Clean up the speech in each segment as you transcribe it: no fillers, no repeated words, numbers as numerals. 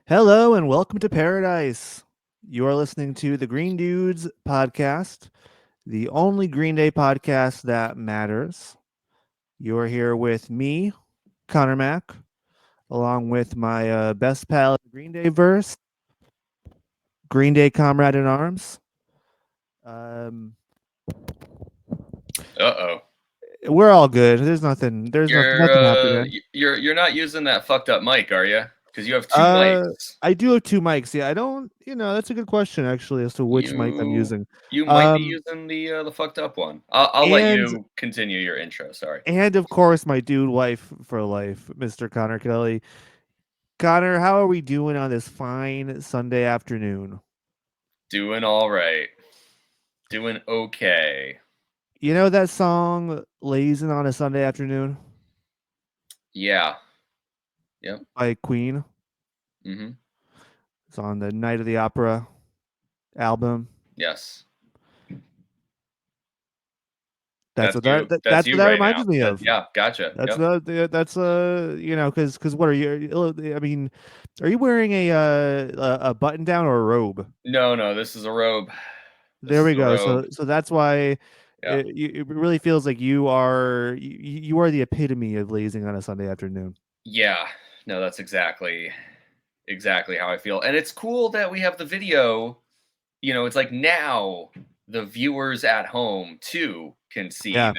Hello and welcome to Paradise. You are listening to the Green Dudes podcast, the only Green Day podcast that matters. You are here with me, Connor Mack, along with my best pal in the Green Day verse, Green Day comrade in arms. Um, Uh-oh. we're all good. There's nothing. There's You're nothing uh happening. you're not using that fucked up mic, are you? Because you have two Uh, mics. I do have two mics. Yeah, I don't. That's a good question actually as to which mic I'm You using. you might be Um, using the fucked up one. I'll let and you continue your intro. Sorry. And of course, my dude wife for life, Mr. Connor Kelly. Connor, how are we doing on this fine Sunday afternoon? Doing all right. Doing okay. You know that song Lazing on a Sunday Afternoon Yeah. Yep. by Queen? Mm-hmm. It's on the Night of the Opera album. Yes. That's That's what you. That's that's what you that right now. reminds me That of. yeah, gotcha. That's Yep. that's because what are you? I mean, are you wearing a button down or a robe? No, this is a robe. This There is we a go. robe. So that's why Yeah. it really feels like you are the epitome of lazing on a Sunday afternoon. Yeah. No, that's exactly how I feel. And it's cool that we have the video. It's like now the viewers at home too can see Yeah,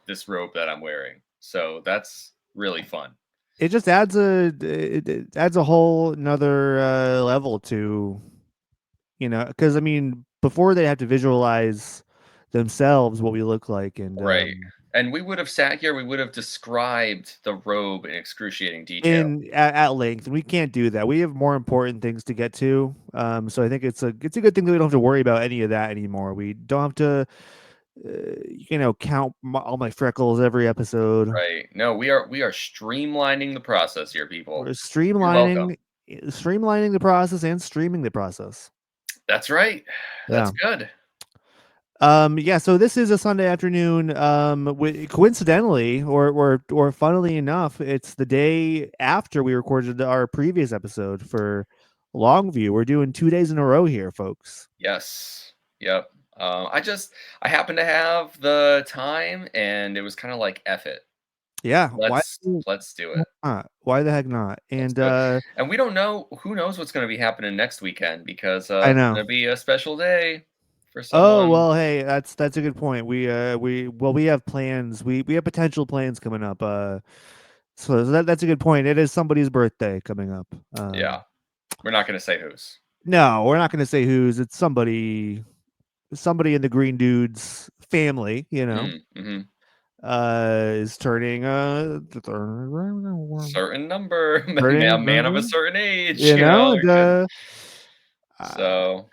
this robe that I'm wearing. So that's really fun. it just it adds a whole another level to because I mean before they have to visualize themselves what we look like and Right. And we would have sat here, we would have described the robe in excruciating detail. at length, and we can't do that. We have more important things to get to. So I think it's a good thing that we don't have to worry about any of that anymore. We don't have to count all my freckles every episode. Right. No, we are streamlining the process here, We're people. You're welcome. streamlining the process and streaming the process. That's right. That's Yeah. good. Yeah, so this is a Sunday afternoon. Coincidentally, or funnily enough, it's the day after we recorded our previous episode for Longview. We're doing 2 days in a row here, folks. Yes. Yep. I happen to have the time and it was kind of like F it. Yeah, Let's do it. not? Why the heck not? Let's And do it. And we don't know who knows what's going to be happening next weekend because I it's know. going to be a special day for Oh someone. well, hey, that's a good point. We have plans. We have potential plans coming up. So that's a good point. It is somebody's birthday coming up. Yeah, we're not going to say whose. No, we're not going to say whose. It's somebody in the Green Dudes family. Mm-hmm. Is turning Certain number, man of a turning, certain age. It and could. uh, So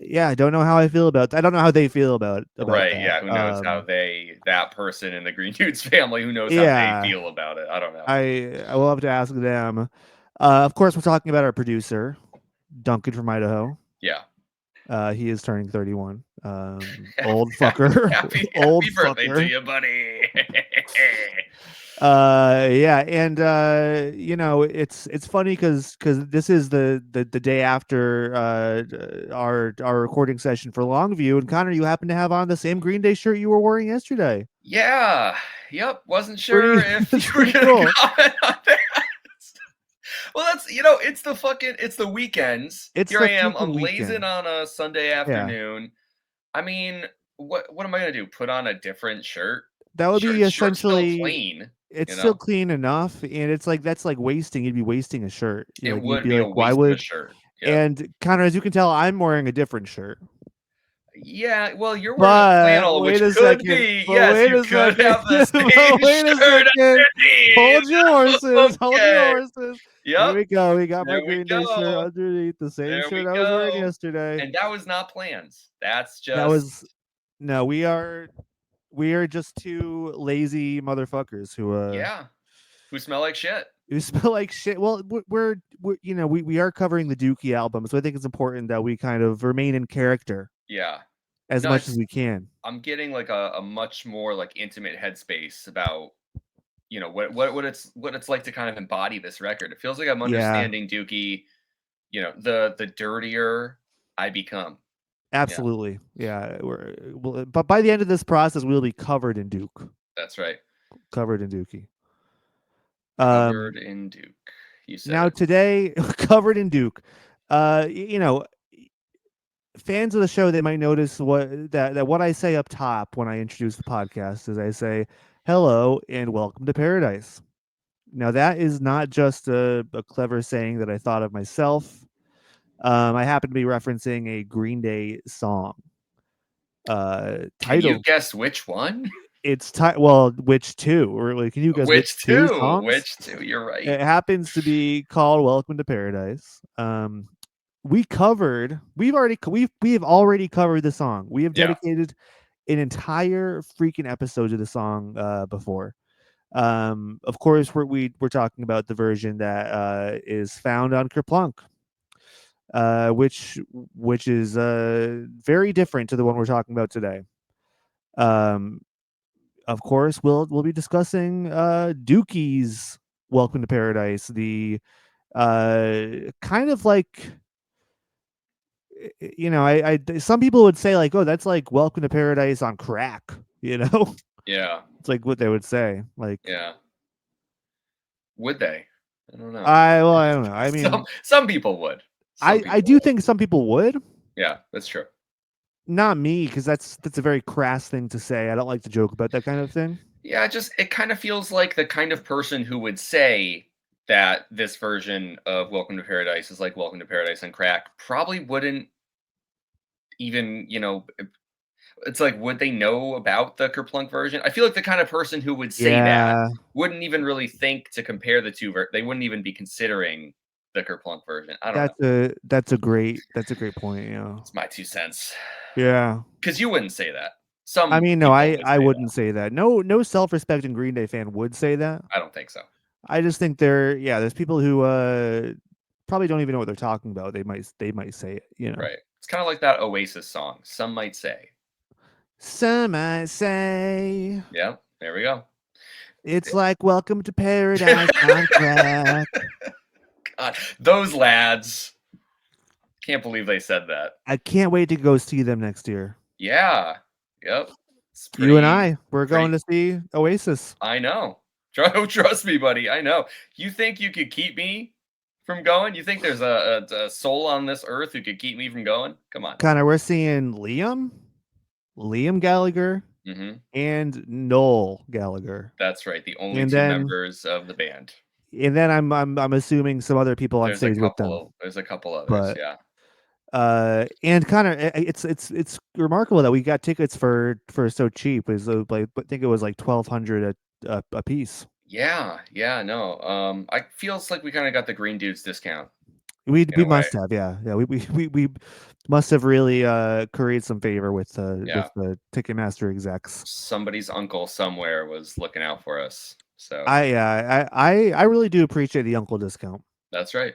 yeah, I don't know how I feel about. I don't know how they feel about right, that. yeah. Who knows how that person in the Green Dudes family? Who knows how they Yeah, feel about it? I don't know. I will have to ask them. Of course, we're talking about our producer, Duncan from Idaho. Yeah. He is turning 31. Old fucker, old Happy birthday to fucker. you, buddy. Yeah, and it's funny because this is the day after our recording session for Longview, and Connor, you happen to have on the same Green Day shirt you were wearing yesterday. Yeah. Yep. Wasn't sure Pretty, if you that's were pretty gonna cool. comment on that. Well, it's the weekends. It's Here the I am. I'm freaking lazing weekend. on a Sunday Yeah, afternoon. I mean, what am I gonna do? Put on a different shirt? that would be Shirt's still essentially. clean, It's you still know? clean enough, and it's like that's like wasting. You'd be wasting a shirt. It You'd would be be a like, why waste of a would? shirt. Yeah. And Connor, as you can tell, I'm wearing a different shirt. Yeah, well, you're wearing a But flannel, wait which a could second. be But yes, wait you a could second. have the same But wait a shirt second. underneath. Hold your horses. Hold your Okay. horses. Here Yep. we go. We got my There we Green Day shirt go. underneath the same There shirt we I was wearing go. yesterday. And that was not plans. That's That just was no. We are just two lazy motherfuckers yeah. Who smell like shit. who smell like shit. Well, we are covering the Dookie album, so I think it's important that we kind of remain in character Yeah. as No, much as it's we can. I'm getting like a much more like intimate headspace about you know, what it's like to kind of embody this record. It feels like I'm Yeah, understanding Dookie, you know, the dirtier I become. Yeah, absolutely. Yeah, but by the end of this process, we'll be covered in Duke, that's right. covered in Dookie. Um, Covered in Duke. You said Now it. today, covered in Duke. Fans of the show, they might notice that what I say up top when I introduce the podcast is I say hello and welcome to paradise. Now that is not just a clever saying that I thought of myself. I happen to be referencing a Green Day song Can you titled guess which one? well, which two? Or like, can you guess which Which two two? songs? Which two? You're right. It happens to be called Welcome to Paradise. We have already covered the song. We have Yeah. dedicated an entire freaking episode to the song before. Of course, we're talking about the version that is found on Kerplunk, which is very different to the one we're talking about today. Um, of course, we'll be discussing Dookie's Welcome to Paradise, the kind of like, I some people would say like, oh, that's like Welcome to Paradise on crack. Yeah. It's like what they would say. Like, Yeah. Would they? I don't know. I don't know. I Some mean, some people would. Some I people do would. think some people would. Yeah, that's true. Not me, because that's a very crass thing to say. I don't like to joke about that kind of thing. Yeah, just it kind of feels like the kind of person who would say that this version of Welcome to Paradise is like Welcome to Paradise on crack probably wouldn't even, it's like, would they know about the Kerplunk version? I feel like the kind of person who would say that Yeah, wouldn't even really think to compare the two. They wouldn't even be considering the Kerplunk version. I don't know. that's a great point. It's my 2 cents. Yeah. Because you wouldn't say that. I Some mean, no, people would I say that. wouldn't say that. No self-respecting Green Day fan would say that. I don't think so. I just think there's people who probably don't even know what they're talking about. They might say it. Right. It's kind of like that Oasis song. Some might say. Some might say Yeah, there we go. it's like Welcome to Paradise on crack. God, those lads. Can't believe they said that. I can't wait to go see them next year. Yeah. Yep. It's You and pretty, we're going pretty. to see Oasis. I know. Trust me, buddy. I know. You think you could keep me from going? You think there's a soul on this earth who could keep me from going? Come on. Connor, we're seeing Liam Gallagher, Hmm. and Noel Gallagher. That's right. The only And two then members of the band. I'm assuming some other people on There's a stage with them. couple. There's a couple others. But Yeah. and Connor, it's remarkable that we got tickets for so cheap. Is like, I think it was like 1,200 a piece. Yeah. Yeah. No. I feels like we kind of got the Green Dudes discount in We a way. must have, yeah. We must have really created some favor with Yeah. the Ticketmaster execs. Somebody's uncle somewhere was looking out for us. So I really do appreciate the uncle discount. that's right.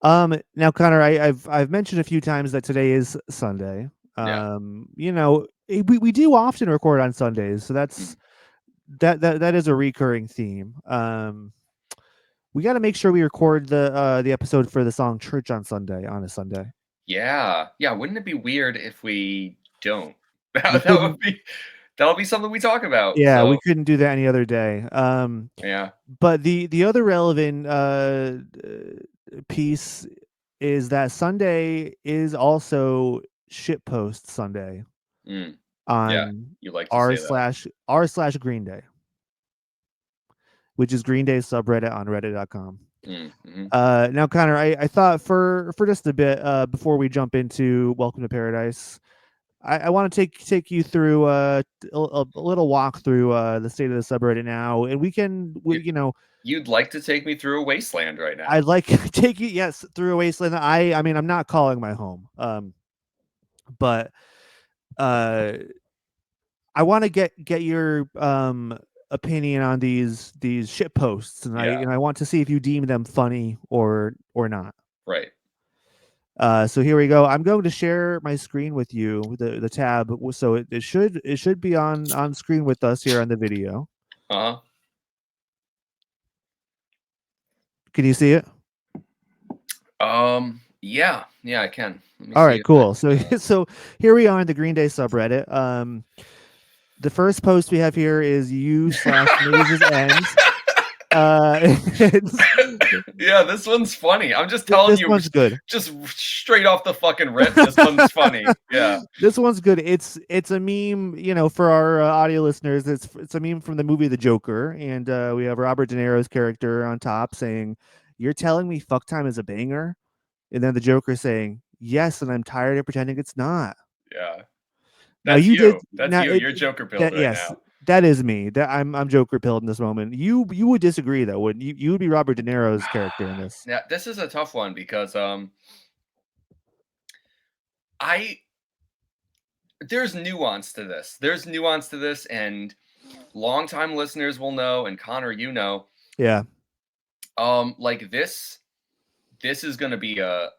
Now, Connor, I've mentioned a few times that today is Sunday. Yeah. We do often record on Sundays, so Mhm. that is a recurring theme. We got to make sure we record the episode for the song "Church on Sunday" on a Sunday. Yeah. Yeah. Wouldn't it be weird if we don't? We That would couldn't, be that'll be something we talk about. yeah, we So couldn't do that any other day. yeah. But the other relevant piece is that Sunday is also shitpost Sunday Mm, yeah. on You like to r say that. slash r slash Green Day, which is Green Day subreddit on reddit.com. Mm-hmm. Now, Connor, I thought for just a bit before we jump into Welcome to Paradise, I want to take you through a little walk through the state of the subreddit now, and You, you'd like to take me through a wasteland right now. I'd like to take you, yes, through a wasteland. I mean, I'm not calling my home, but uh, I want to get your opinion on these shit posts, and Yeah. I want to see if you deem them funny or not. Right. So here we go. I'm going to share my screen with you, the tab, so it should be on screen with us here on the video. Uh huh. Can you see it? Yeah, yeah, I can. Let me All see right, if I. cool. So so here we are in the Green Day subreddit. The first post we have here is u/mazes ends. It's, Yeah, this one's funny. I'm just telling this you, one's good. just straight off the fucking rip. This one's funny. Yeah, This one's good. It's a meme, for our audio listeners. It's a meme from the movie The Joker, and we have Robert De Niro's character on top saying, "You're telling me fuck time is a banger," and then the Joker saying, "Yes, and I'm tired of pretending it's not." yeah. Now That's you did you. That's now you. it, You're Joker pilled that right yes, now. that is me. That I'm Joker pilled in this moment. You would disagree though, wouldn't you? You would be Robert De Niro's character in this. Now, this is a tough one because I there's nuance to this. There's nuance to this, and longtime listeners will know, and Connor, you know, Yeah, like this is going to be a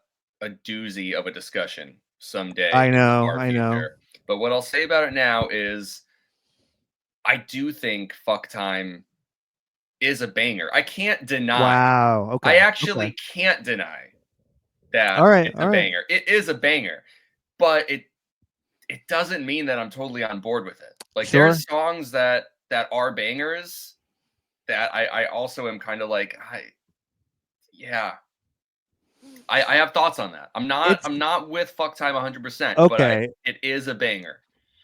doozy of a discussion someday I in the know, far I know. future. But what I'll say about it now is I do think Fuck Time is a banger. I can't deny. Wow. I Okay. Okay. actually can't deny that All right. it's a All right. banger. It is a banger, but it doesn't mean that I'm totally on board with it. Like Sure. there's songs that are bangers that I also am kind of like yeah. I have thoughts on that. It's I'm not with Fuck Time 100%, but okay. it is a banger.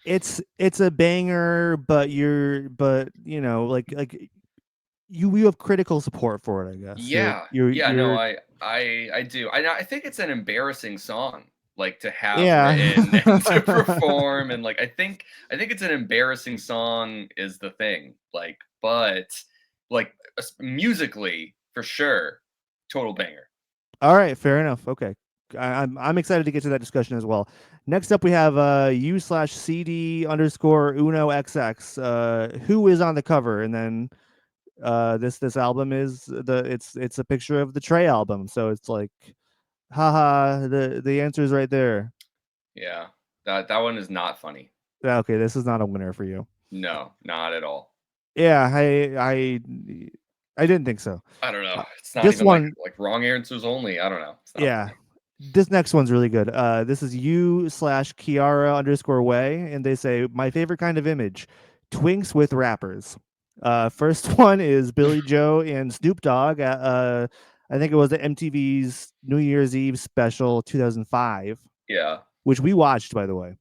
It's a banger, but like you have critical support for it. I guess Yeah. Yeah, no, you're I do. I think it's an embarrassing song like to have yeah. written and to perform and like I think it's an embarrassing song is the thing. Like but like musically for sure total banger. All right. Fair enough. Okay. I'm excited to get to that discussion as well. Next up, we have u/cd_uno xx. Who is on the cover, and then this album is it's a picture of the Trey album. So it's like, haha, the answer is right there. Yeah. That one is not funny. Yeah, okay, this is not a winner for you. No, not at all. Yeah, I didn't think so. I don't know. Uh, It's not this even one, like wrong answers only. I don't know. It's not yeah, funny. this next one's really good. This is u/Kiara_way, and they say my favorite kind of image, twinks with rappers. First one is Billy Joe and Snoop Dogg at I think it was the MTV's New Year's Eve special 2005, Yeah. which we watched, by the way.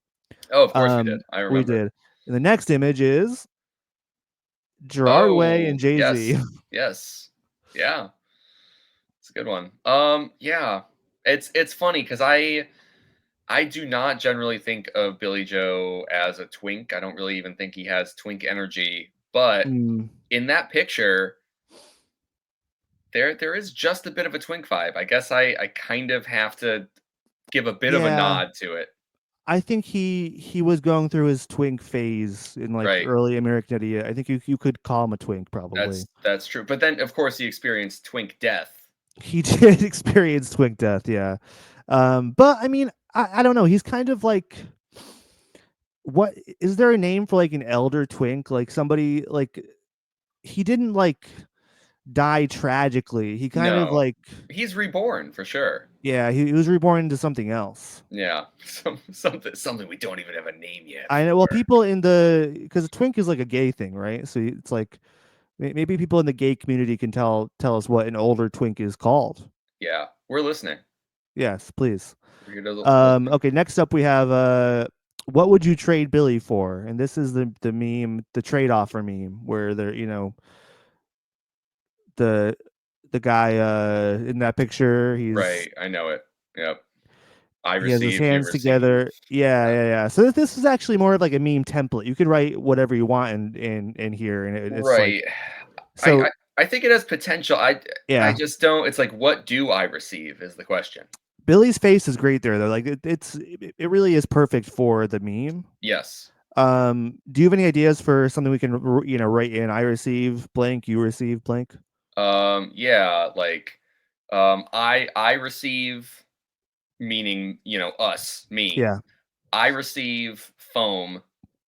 Oh, of course we did. I We remember. did. And the next image is Gerard Way Oh, and Jay yes. Z. Yes. Yeah. It's a good one. Yeah. It's funny because I do not generally think of Billy Joe as a twink. I don't really even think he has twink energy. But Mm, in that picture, there is just a bit of a twink vibe. I guess I kind of have to give a bit of a yeah, nod to it. I think he was going through his twink phase in like Right. early American Idiot. I think you could call him a twink probably. That's true. But then of course he experienced twink death. He did experience twink death, yeah. But I mean, I don't know. He's kind of like, what is there a name for like an elder twink? Like somebody like he didn't like die tragically. He kind of No. like, He's reborn for sure. yeah, he was reborn into something else. Yeah. Something we don't even have a name yet I for. know. Well, people in the because twink is like a gay thing, right? So it's like maybe people in the gay community can tell us what an older twink is called. Yeah. We're listening. Yes, please. We're here to listen. Okay, next up we have what would you trade Billy for? And this is the meme, the trade offer meme, where they're the the guy in that picture, Right. I know it. Yep. I he has his receive, you hands receive. together. Yeah, Yeah. yeah, yeah. So this is actually more of like a meme template. You could write whatever you want in here, and it's like Right. I, so. I I think it has potential. I Yeah, just don't. It's like, what do I receive? Is the question. Billy's face is great there though. Like it really is perfect for the meme. Yes. Do you have any ideas for something we can write in? I receive blank, you receive blank. Yeah. Like, I receive meaning us me. Yeah. I receive foam.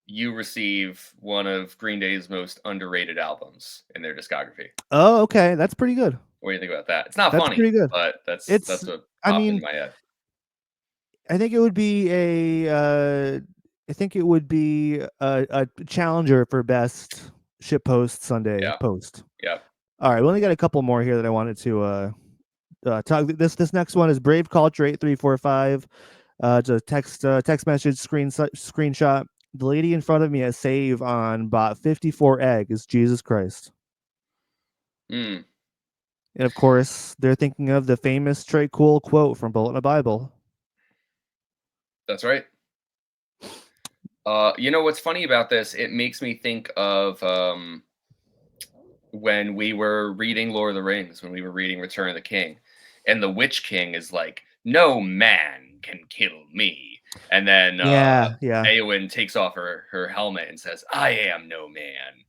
You receive one of Green Day's most underrated albums in their discography. Oh, okay, that's pretty good. What do you think about that? It's not That's funny, pretty good. but that's It's what I popped mean, into my head. I think it would be I think it would be a challenger for best shitpost Sunday Yeah. post. Yeah. All right, we only got a couple more here that I wanted to talk. This next one is Brave Culture 8345. It's a text message screenshot. The lady in front of me at Save on bought 54 eggs. Jesus Christ. Mm, And of course, they're thinking of the famous Trey Cool quote from Bullet in the Bible. that's right. You know what's funny about this? It makes me think of when we were reading Lord of the Rings, when we were reading Return of the King, and the Witch King is like, "No man can kill me," and then Yeah. Eowyn takes off her helmet and says, "I am no man,"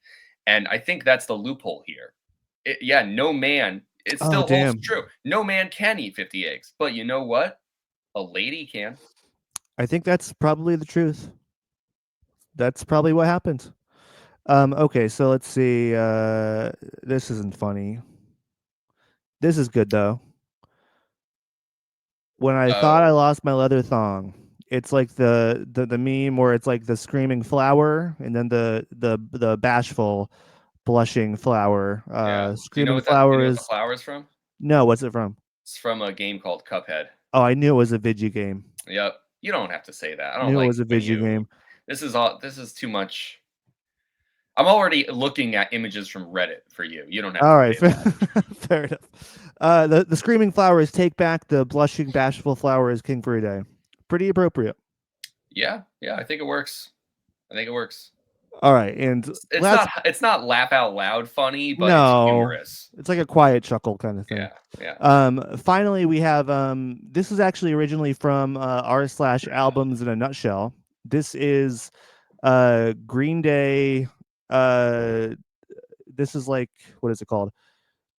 and I think that's the loophole here. Yeah, no man. It Oh, still holds damn. true. No man can eat 50 eggs, but you know what? A lady can. I think that's probably the truth. That's probably what happened. Okay, so let's see. This isn't funny. This is good though. When I thought I Oh, lost my leather thong, it's like the meme where it's like the screaming flower and then the bashful blushing flower. yeah. Do Screaming you flower know what the is flower is from? no. What's it from? It's from a game called Cuphead. Oh, I knew it was a video game. Yep. You don't have to say that. I don't Knew it like was a when video you game. this is too much. I'm already looking at images from Reddit for you. You don't have to All say right, fair, that. fair enough. The screaming flower is take back the blushing bashful flower is king for a day. Pretty appropriate. Yeah, yeah, I think it works. I think it works. All right, and last It's not laugh out loud funny, but it's no, humorous. it's like a quiet chuckle kind of thing. Yeah, yeah. Finally, we have this is actually originally from r/albums in a nutshell. This is Green Day. Uh, this is like what is it called?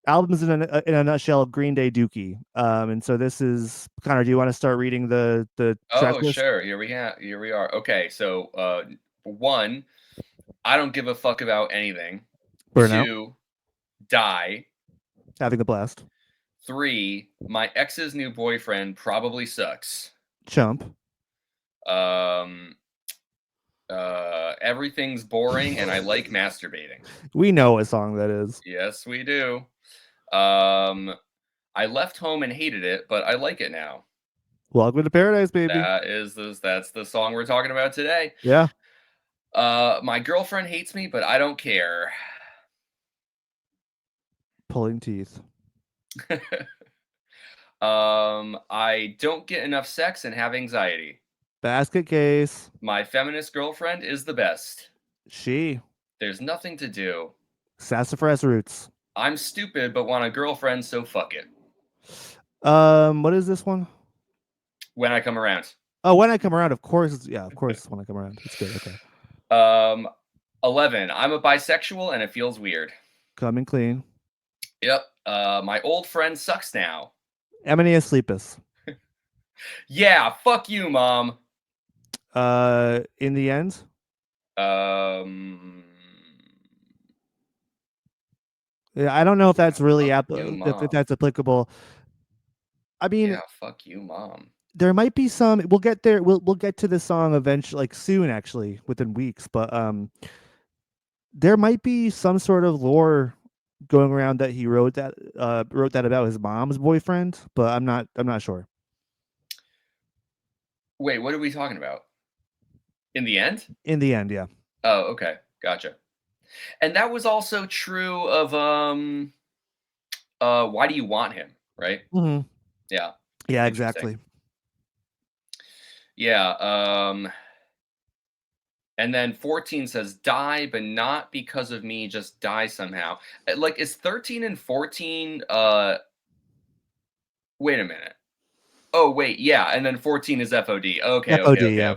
Albums in a nutshell. Green Day Dookie. And so this is Connor. Do you want to start reading the track Oh, list? sure. Here we are. Okay, so one, I don't give a fuck about anything. Burnout. Two, die. Having a blast. Three, my ex's new boyfriend probably sucks. Chump. Um, everything's boring and I like masturbating. We know what song that is. Yes, we do. Um, I left home and hated it, but I like it now. Welcome to Paradise, baby. That's the song we're talking about today. Yeah. My girlfriend hates me, but I don't care. Pulling teeth. I don't get enough sex and have anxiety. Basket case. My feminist girlfriend is the best. She. There's nothing to do. Sassafras roots. I'm stupid, but want a girlfriend, so fuck it. What is this one? When I come around. Oh, when I come around, of course. Yeah, of course. When I come around, it's good. Okay. 11. I'm a bisexual and it feels weird. Coming clean. Yep. My old friend sucks now. Emania sleepus. Yeah, fuck you, mom. In the end. Yeah, I don't know if that's really if that's applicable. I mean, yeah, fuck you, mom. There might be some. We'll get there. We'll get to the song eventually, like soon, actually, within weeks. But there might be some sort of lore going around that he wrote that about his mom's boyfriend, but I'm not sure. Wait, what are we talking about? In the end? In the end, yeah. Oh, okay. Gotcha. And that was also true of Why Do You Want Him, right? Mm-hmm. Yeah. Yeah, Interesting. exactly. Yeah, and then 14 says die, but not because of me, just die somehow. Like is 13 and 14 wait a minute. Oh, wait, yeah, and then 14 is FOD. Okay, FOD, yeah.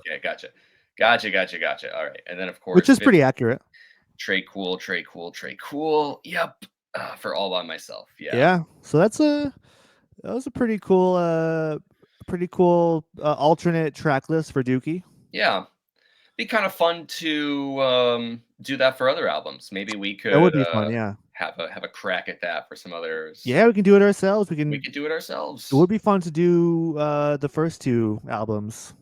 Gotcha. All right. And then of course Which is pretty accurate. Trey cool. Yep. For all by myself. Yeah. Yeah. So that was a pretty cool alternate track list for Dookie. Yeah. Be kind of fun to do that for other albums. Maybe we could That would be fun, yeah. have a crack at that for some others. Yeah, we can do it ourselves. We could do it It would ourselves. be fun to do the first two albums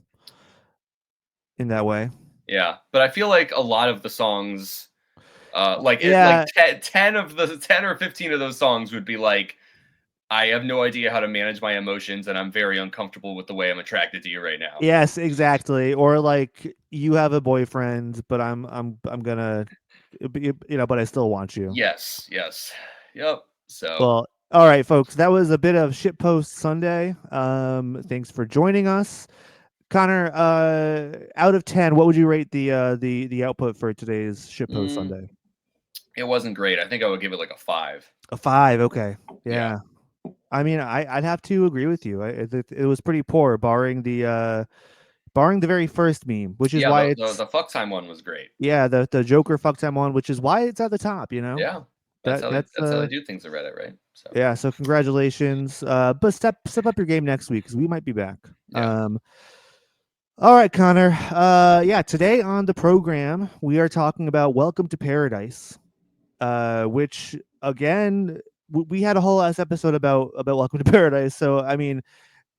in that way. Yeah, but I feel like a lot of the songs, like Yeah, 10 of the 10 or 15 of those songs would be like, I have no idea how to manage my emotions, and I'm very uncomfortable with the way I'm attracted to you right now. yes, exactly. Or like you have a boyfriend, but I'm gonna, but I still want you. Yes, yes, yep. So, Well, all right, folks. That was a bit of Shitpost Sunday. Thanks for joining us, Connor. Out of 10, what would you rate the output for today's Shitpost mm, Sunday? it wasn't great. I think I would give it like a 5. A 5. Okay. Yeah, Yeah. I mean, I'd have to agree with you. It was pretty poor, barring the very first meme, which is yeah. why The it's, fuck time one was great. yeah, the Joker fuck time one, which is why it's at the top. Yeah, That's that's how they do things at Reddit, right? So, yeah. So congratulations. But step up your game next week because we might be back. yeah. All right, Connor. Yeah. Today on the program, we are talking about Welcome to Paradise, which again we had a whole last episode about Welcome to Paradise. So I mean,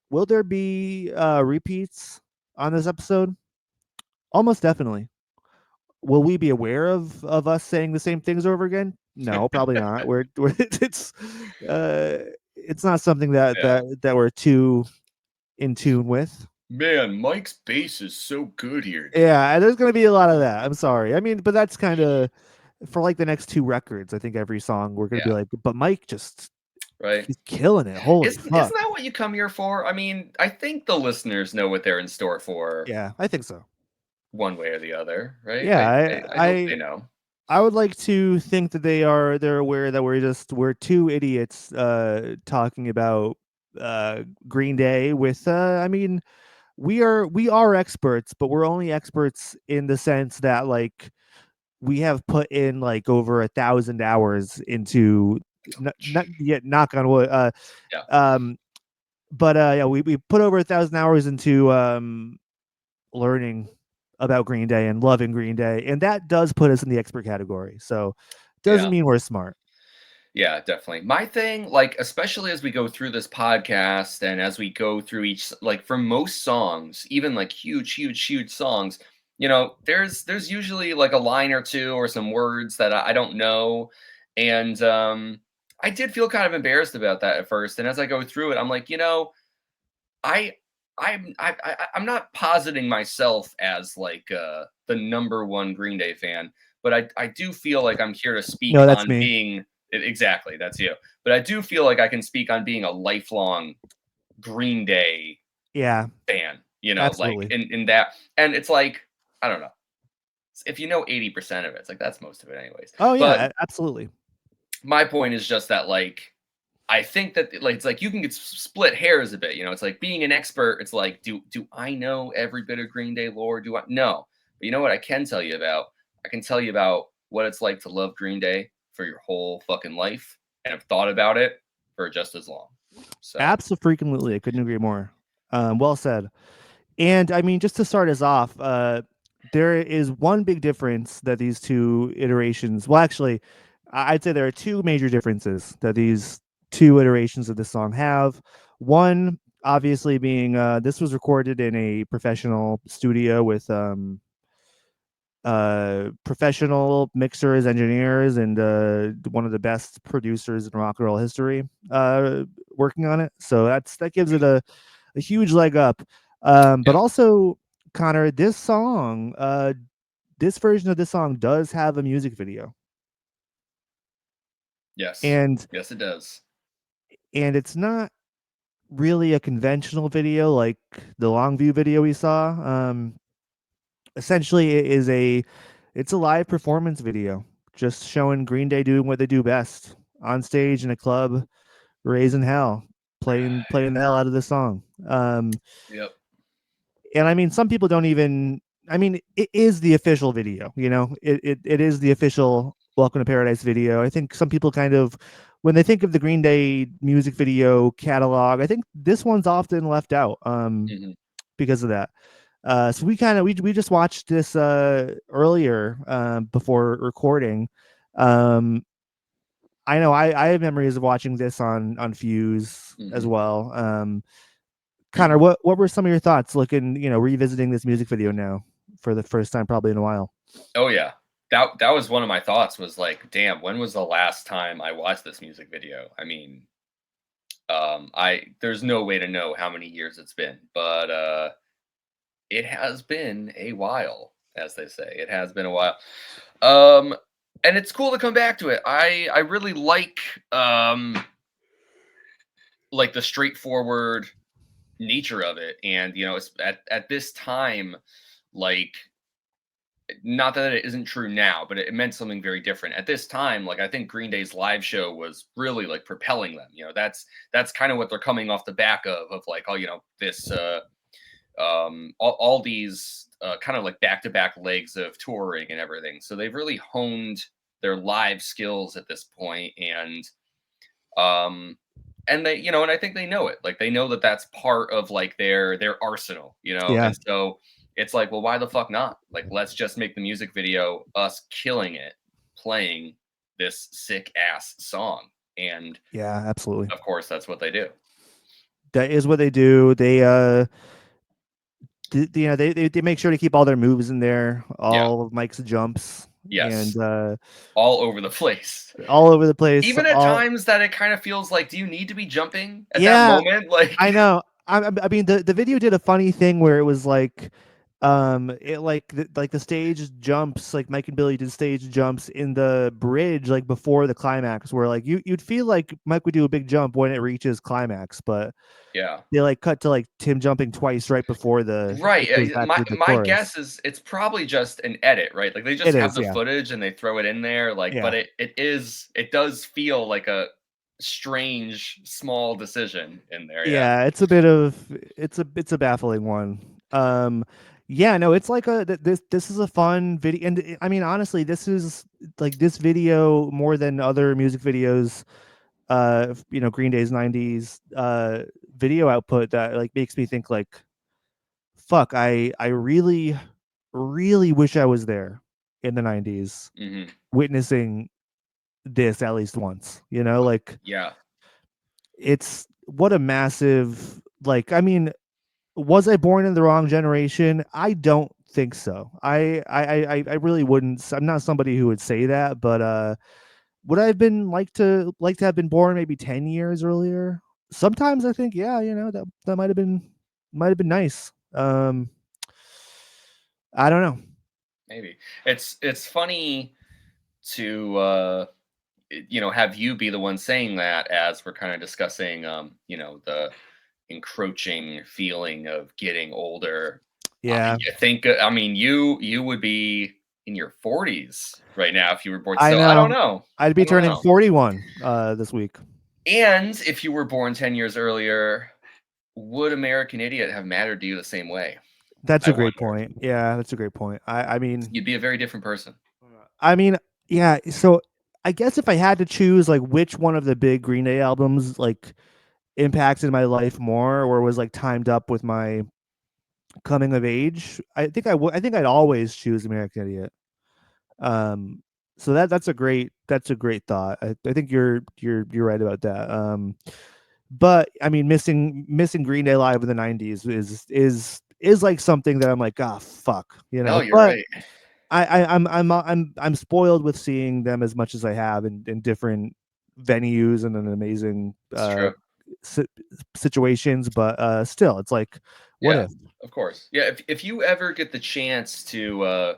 will there be repeats on this episode? Almost definitely. Will we be aware of us saying the same things over again? No, probably not. We're uh it's not something Yeah. that we're too in tune with. Man, Mike's bass is so good here, dude. Yeah, there's gonna be a lot of that. I'm sorry. I mean, but that's kind of for like the next two records. I think every song we're gonna be Yeah, like, but Mike just right. he's killing it. Holy Isn't fuck. that what you come here for? I mean, I think the listeners know what they're in store for Yeah, I think so. one way or the other, right? Yeah, I hope they know. I would like to think that they're aware that we're two idiots talking about Green Day with I mean we are experts, but we're only experts in the sense that like we have put in like over 1,000 hours into not yet knock on wood Yeah, um but yeah we put over 1,000 hours into learning about Green Day and loving Green Day, and that does put us in the expert category. So doesn't yeah. mean we're smart. Yeah, definitely. My thing, like, especially as we go through this podcast and as we go through like, for most songs, even like huge, huge, huge songs, there's usually like a line or two or some words that I don't know, and I did feel kind of embarrassed about that at first. And as I go through it, I'm like, I, I'm not positing myself as like the number one Green Day fan, but I do feel like I'm here to speak No, that's on me. being. Exactly, that's you. But I do feel like I can speak on being a lifelong Green Day Yeah, fan, like absolutely. in that, and it's like, I don't know. If you know 80% of it, it's like that's most of it anyways. Oh But yeah, absolutely. my point is just that, like, I think that, like, it's like you can get split hairs a bit, it's like being an expert, it's like, do I know every bit of Green Day lore? Do I? No. But you know what I can tell you about? I can tell you about what it's like to love Green Day for your whole fucking life and have thought about it for just as long. So, Absolutely, I couldn't agree more. Well said. And I mean, just to start us off, there is one big difference that these two iterations. Well, actually, I'd say there are two major differences that these two iterations of this song have. One, obviously, being this was recorded in a professional studio with professional mixers, engineers, and one of the best producers in rock and roll history working on it. So that gives it a huge leg up. But yeah. also, Connor, this version of this song does have a music video, Yes. and Yes, it does. it's not really a conventional video like the Longview video we saw. Essentially, it's a live performance video, just showing Green Day doing what they do best on stage in a club, raising hell, playing the hell out of the song. Yep. And I mean, some people don't even. I mean, it is the official video. It is the official Welcome to Paradise video. I think some people kind of, when they think of the Green Day music video catalog, I think this one's often left out Hmm. because of that. So we just watched this earlier before recording. Um, I know I have memories of watching this on Fuse as Mhm. well. Connor, what were some of your thoughts looking, revisiting this music video now for the first time probably in a while? Oh yeah. That was one of my thoughts was like, damn, when was the last time I watched this music video? I mean, I there's no way to know how many years it's been, but it has been a while, as they say. It has been a while. Um and it's cool to come back to it. I really like the straightforward nature of it, and it's at this time, like, not that it isn't true now, but it meant something very different at this time. Like, I think Green Day's live show was really like propelling them. That's kind of what they're coming off the back of like, oh, this all these kind of like back to back legs of touring and everything. So they've really honed their live skills at this point, um and and I think they know it. Like, they know that that's part of like their arsenal, Yeah. and so it's like, well, why the fuck not? Like, let's just make the music video us killing it, playing this sick ass song. And Yeah, absolutely. of course that's what they do. That is what they do. They make sure to keep all their moves in there, Yeah. all of Mike's jumps, and Yes. All over the place. all over the place. Even at All times that it kind of feels like, do you need to be jumping at that Yeah, moment? Like, I know. I mean, the video did a funny thing where it was like, it like the stage jumps, like Mike and Billy did stage jumps in the bridge, like before the climax, where like you'd feel like Mike would do a big jump when it reaches climax, but yeah. they like cut to like Tim jumping twice right before it Right, goes back my to the my chorus. guess is it's probably just an edit, right? Like, they It just have is, the yeah, footage and they throw it in there, like, but yeah. it does feel like a strange small decision in there, yeah. Yeah, it's a bit of it's a baffling one. Yeah, no, it's like this is a fun video, and I mean honestly, this is like this video more than other music videos. Green Day's '90s video output that like makes me think like, fuck, I really really wish I was there in the '90s Mhm. witnessing this at least once. Like Yeah. it's what a massive like. I mean, was I born in the wrong generation? I don't think so. I really wouldn't. I'm not somebody who would say that, but would I have been like to have been born maybe 10 years earlier? Sometimes I think, yeah, that might have been nice. I don't know. Maybe. It's funny to, have you be the one saying that as we're kinda discussing, the encroaching feeling of getting older. Yeah, You think, I mean, you would be in your 40s right now if you were born, I so I don't know. know. I'd I be don't turning know. 41 this week. And if you were born 10 years earlier, would American Idiot have mattered to you the same way? That's I a great wonder. point. Yeah, that's a great point. You'd be a very different person. I mean, yeah. So I guess if I had to choose, like, which one of the big Green Day albums like impacted my life more, or was like timed up with my coming of age, I think I think I'd always choose American Idiot. Um, so that's a great thought. I think you're right about that. But I mean, missing Green Day live in the '90s is like something that I'm like, ah, fuck, No, you're But right. I'm spoiled with seeing them as much as I have in different venues and in amazing It's true. si- situations, but still, it's like, what Yeah, if? of course. Yeah, if you ever get the chance to,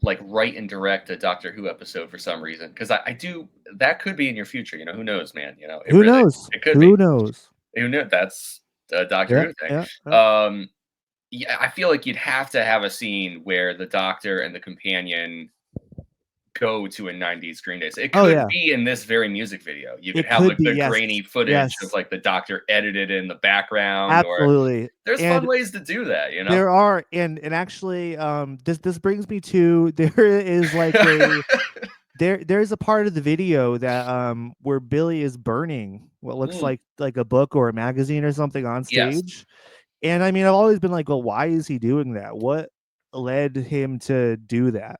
like, write and direct a Doctor Who episode for some reason, because I do, that could be in your future. Who knows, man? Who knows? It could be. Who knows? Who knew? That's a Doctor Yeah, Who thing. yeah, yeah. Um, yeah, I feel like you'd have to have a scene where the Doctor and the companion go to a 90s Green Day. So it Oh could yeah, be in this very music video. You could it have could like be. the Yes, grainy footage of yes, like the Doctor edited in the background, or absolutely. there's fun And ways to do that, there are, and actually, this brings me to there is like a there's a part of the video that where Billy is burning what looks Mm, like a book or a magazine or something on yes. stage. And I mean, I've always been like, well, why is he doing that? What led him to do that?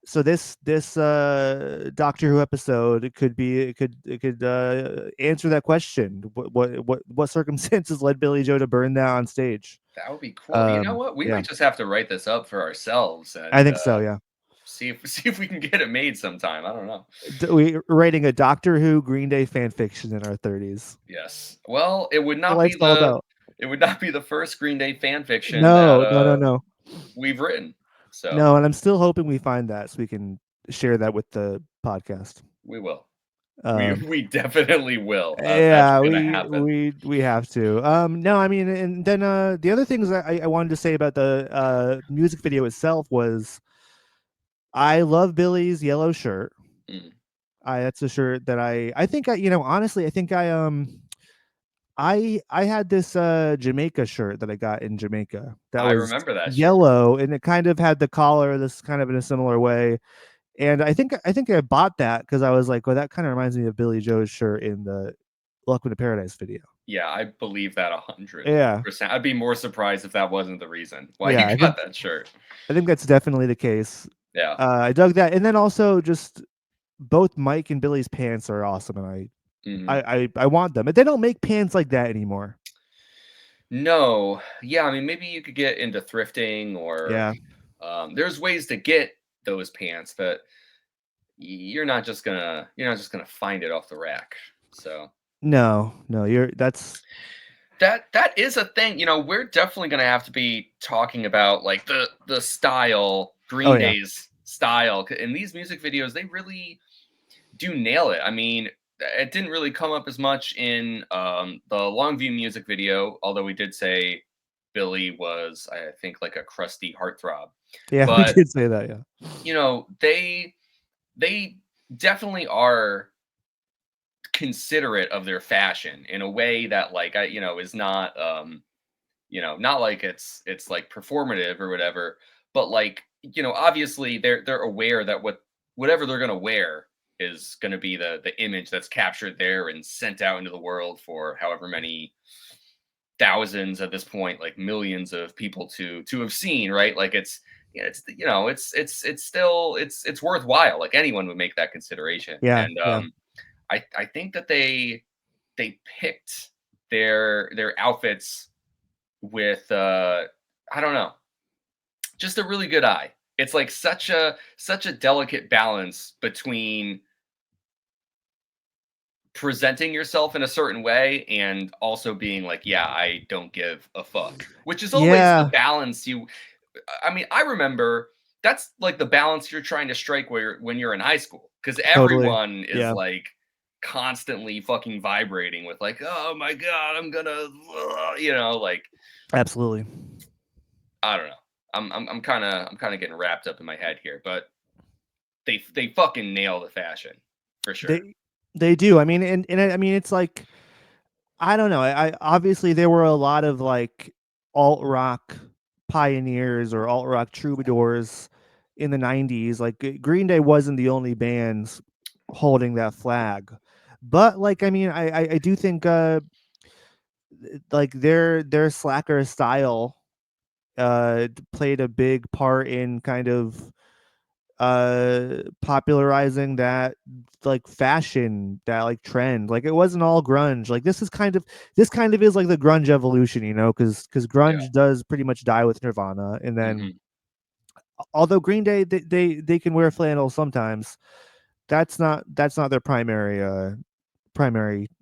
so this Doctor Who episode could answer that question. What circumstances led Billy Joe to burn that on stage? That would be cool. You know what? We Yeah, might just have to write this up for ourselves I and think so. Yeah, see if we can get it made sometime. I don't know. we writing a Doctor Who Green Day fan fiction in our 30s. Yes. Well, it would What not be life's all the about. it would not be the first Green Day fan fiction that No, no, no, no, we've written. So no. And I'm still hoping we find that so we can share that with the podcast. we will. We Um, we definitely will. That's yeah, gonna happen. we have to. No, I mean, and then the other things I wanted to say about the music video itself was I love Billy's yellow shirt. Mm. I That's a shirt that I think honestly I think I had this Jamaica shirt that I got in Jamaica that I was remember that shirt. yellow and it kind of had the collar this kind of in a similar way. And I think I bought that because I was like, well, that kind of reminds me of Billy Joe's shirt in the Welcome to Paradise video. Yeah, I believe that Yeah, 100%. I'd be more surprised if that wasn't the reason why yeah, you got that shirt. I think that's definitely the case. Yeah. I dug that, and then also just both Mike and Billy's pants are awesome, and Mhm. I want them. But they don't make pants like that anymore. No. Yeah, I mean, maybe you could get into thrifting or Yeah, there's ways to get those pants, but you're not just gonna find it off the rack. So no, no, that's that is a thing. We're definitely gonna have to be talking about like the style, oh Green yeah, Day's style. In these music videos, they really do nail it. I mean, it didn't really come up as much in the Longview music video, although we did say Billy was, I think, like a crusty heartthrob. yeah, we But did say that. Yeah, they definitely are considerate of their fashion in a way that like is not not like it's like performative or whatever, but like obviously they're aware that whatever they're going to wear is going to be the image that's captured there and sent out into the world for however many thousands at this point, like millions of people to have seen, right? Like it's yeah, it's still it's worthwhile. Like anyone would make that consideration. yeah, And yeah, I think that they picked their outfits with I don't know, just a really good eye. It's like such a delicate balance between presenting yourself in a certain way and also being like, yeah, I don't give a fuck, which is always the yeah, balance I mean, I remember that's like the balance you're trying to strike when you're in high school because totally. everyone is Yeah, like constantly fucking vibrating with like, oh my god, I'm gonna, like absolutely. I don't know. I'm kind of getting wrapped up in my head here, but they fucking nail the fashion for sure. They do. I mean, and I mean, it's like I don't know. I obviously there were a lot of like alt rock pioneers or alt rock troubadours in the '90s. Like Green Day wasn't the only bands holding that flag, but like I mean, I do think like their slacker style played a big part in kind of popularizing that like fashion, that like trend. Like it wasn't all grunge. Like this kind of is like the grunge evolution, because Yeah. grunge does pretty much die with Nirvana. And then Hmm. although Green Day they can wear flannel sometimes, that's not their primary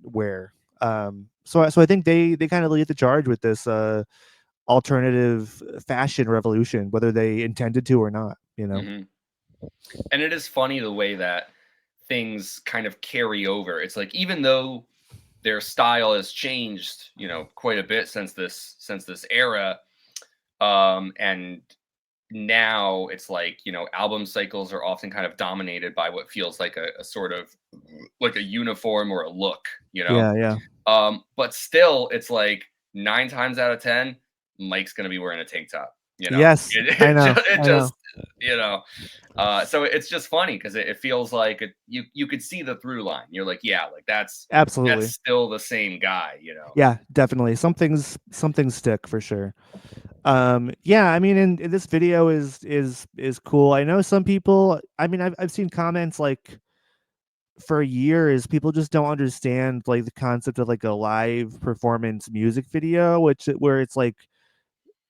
wear. So I think they kind of lead the charge with this alternative fashion revolution, whether they intended to or not. Hmm. And it is funny the way that things kind of carry over. It's like even though their style has changed, quite a bit since this era, and now it's like album cycles are often kind of dominated by what feels like a sort of like a uniform or a look, Yeah, yeah. but still it's like 9 times out of 10 Mike's going to be wearing a tank top. Yes, it, I it know, just it I know. just you know so it's just funny because it feels like you could see the through line. You're like, yeah, like that's Absolutely. still the same guy. Yeah, definitely. Something's stick for sure. Yeah, I mean, and this video is cool. I know some people. I mean, I've seen comments like for years people just don't understand like the concept of like a live performance music video, where it's like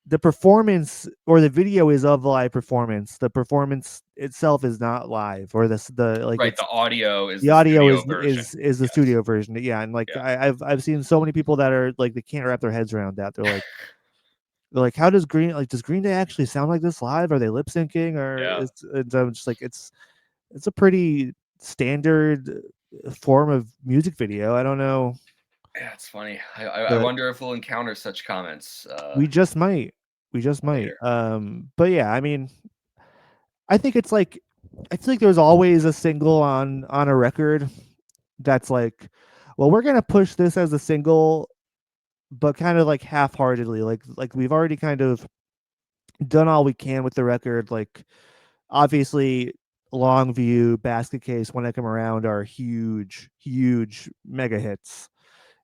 the performance or the video is of a live performance. The performance itself is not live, or the like Right, it's the audio is the the audio studio version. is the Yes. studio version. Yeah, and like Yeah. I've seen so many people that are like they can't wrap their heads around that. They're like, how does Green Day actually sound like this live? Are they lip syncing or Yeah. it's I'm just like it's a pretty standard form of music video. I don't know, Yeah, it's funny. I but wonder if we'll encounter such comments, we just might. We just might. later. But yeah, I mean, I think it's like I feel like there's always a single on a record that's like, well, we're gonna push this as a single, but kind of like half-heartedly. Like we've already kind of done all we can with the record. Like obviously, Long View, Basket Case, When I Come Around are huge mega hits.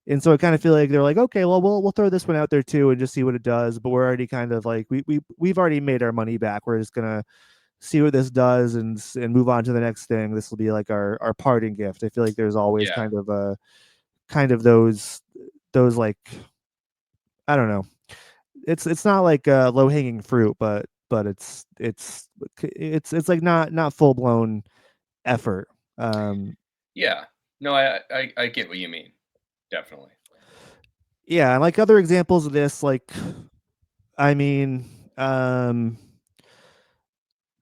And so I kind of feel like they're like, okay, well, we'll throw this one out there too and just see what it does. But we're already kind of like we've already made our money back. We're just gonna see what this does and move on to the next thing. This will be like our parting gift. I feel like there's always Yeah. kind of those like I don't know. It's not like low hanging fruit, but it's like not full blown effort. Um, Yeah. No, I get what you mean. Definitely. yeah, and like other examples of this, like I mean, um,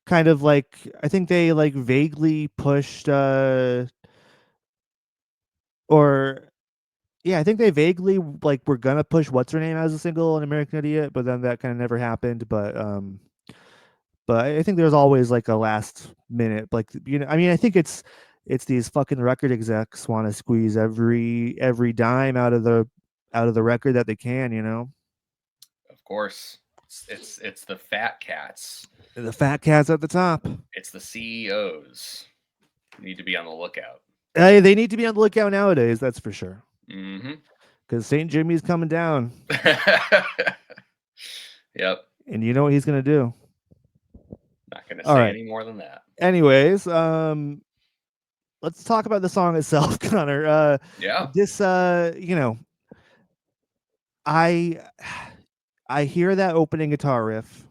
kind of like I think they like vaguely pushed or yeah, I think they vaguely like were gonna push what's her name as a single in American Idiot, but then that kind of never happened. But I think there's always like a last minute, like I mean, I think it's these fucking record execs want to squeeze every dime out of the record that they can, you know. Of course. It's the fat cats. The fat cats at the top. It's the CEOs. You need to be on the lookout. Hey, they need to be on the lookout nowadays. That's for sure. Mhm. Because St. Jimmy's coming down, Yep. and you know what he's gonna do. Not gonna All say right. any more than that. Anyways, let's talk about the song itself, Connor. Yeah. This, you know, I I hear that opening guitar riff,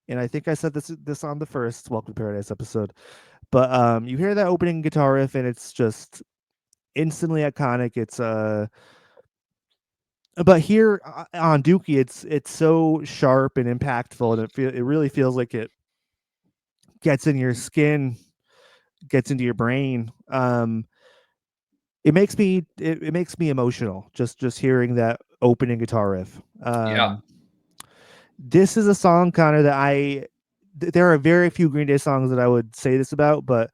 and I think I said this on the first Welcome to Paradise episode. But you hear that opening guitar riff, and it's just instantly iconic. It's but here on Dookie, it's so sharp and impactful, and it really feels like it gets in your skin, gets into your brain. It makes me emotional just hearing that opening guitar riff. Yeah. This is a song, Connor, that there are very few Green Day songs that I would say this about, but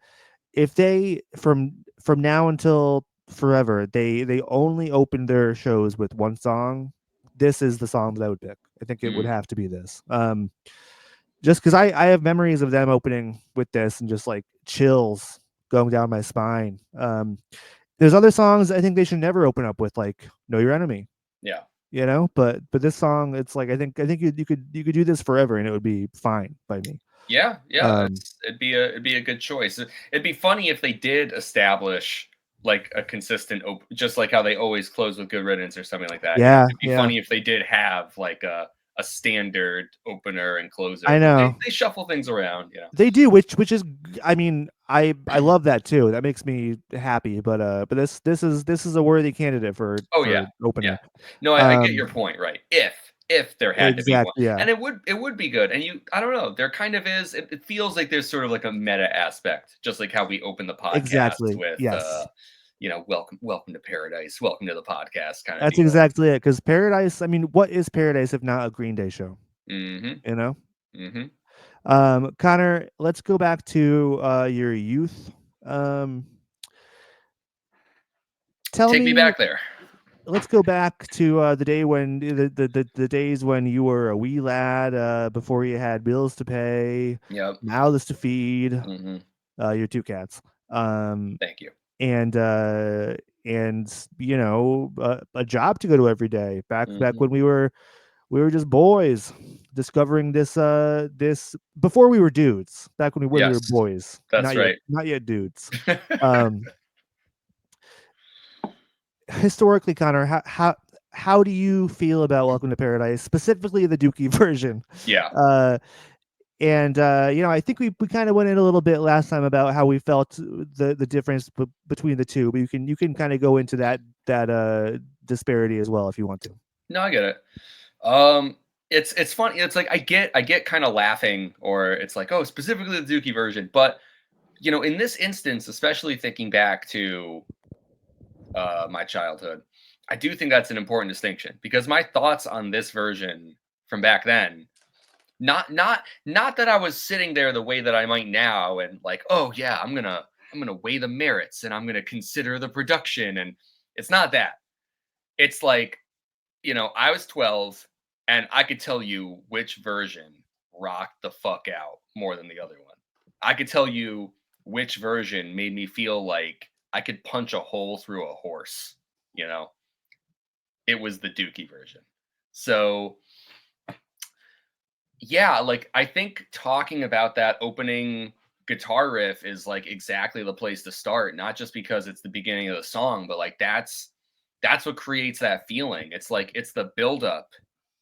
if they from now until forever, they only open their shows with one song, this is the song that I would pick. I think it would Mm. have to be this. Just because I have memories of them opening with this and just like chills going down my spine. There's other songs I think they should never open up with, like Know Your Enemy, Yeah. you know, but this song, it's like I think you could do this forever and it would be fine by me. Yeah, yeah, Um, it'd be a good choice. It'd be funny if they did establish like a consistent just like how they always close with Good Riddance or something like that. yeah, It'd be yeah, funny if they did have like a standard opener and closer, I but they know. they shuffle things around. They do, which is, I mean, I love that too. That makes me happy. But this is a worthy candidate Oh for yeah, yeah. opener. No, I get Um, your point, right? If there had to be one, exactly. Yeah. and it would be good. And I don't know, there kind of is. It feels like there's sort of like a meta aspect, just like how we open the podcast Exactly. with, Yes. welcome to paradise, welcome to the podcast, kind of That's deal. exactly it. Because Paradise, I mean, what is Paradise if not a Green Day show? Hmm. You know. Hmm. Connor, let's go back to your youth. Um, tell Take me me. back there. Let's go back to the day when the days when you were a wee lad, before you had bills to pay, Yep. mouths to feed, Hmm. your two cats, um, Thank you. and you know, a job to go to every day. Back Hmm. when we were just boys discovering this before we were dudes, back when we were Yes, boys, that's right. not yet dudes. Um, Historically, Connor, how do you feel about Welcome to Paradise, specifically the Dookie version? Yeah. Uh, and I think we kind of went in a little bit last time about how we felt the difference between the two, but you can kind of go into that disparity as well if you want to. No, I get it. Um, it's funny. It's like I get kind of laughing, or it's like, oh, specifically the Dookie version. But in this instance, especially thinking back to my childhood, I do think that's an important distinction because my thoughts on this version from back then, not that I was sitting there the way that I might now, and like, oh yeah, I'm gonna weigh the merits and I'm gonna consider the production, and it's not that. It's like, I was 12 and I could tell you which version rocked the fuck out more than the other one. I could tell you which version made me feel like I could punch a hole through a horse. You know, it was the Dookie version. So, yeah, like I think talking about that opening guitar riff is like exactly the place to start, not just because it's the beginning of the song, but like that's what creates that feeling. It's like it's the buildup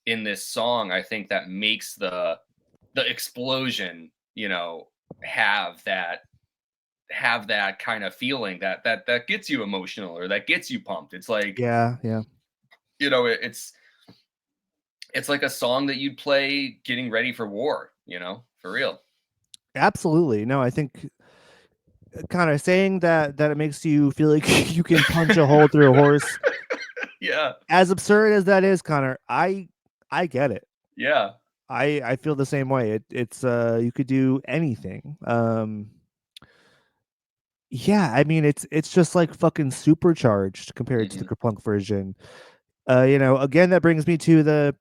in this song, I think, that makes the explosion, have that kind of feeling that gets you emotional or that gets you pumped. It's like, Yeah, yeah, it's like a song that you'd play getting ready for war, for real. absolutely. No, I think kind of saying that it makes you feel like you can punch a hole through a horse, Yeah. as absurd as that is, Connor. I get it. Yeah. I feel the same way. It's you could do anything. Yeah, I mean it's just like fucking supercharged compared to the Hmm. Kerplunk version. Again, that brings me to the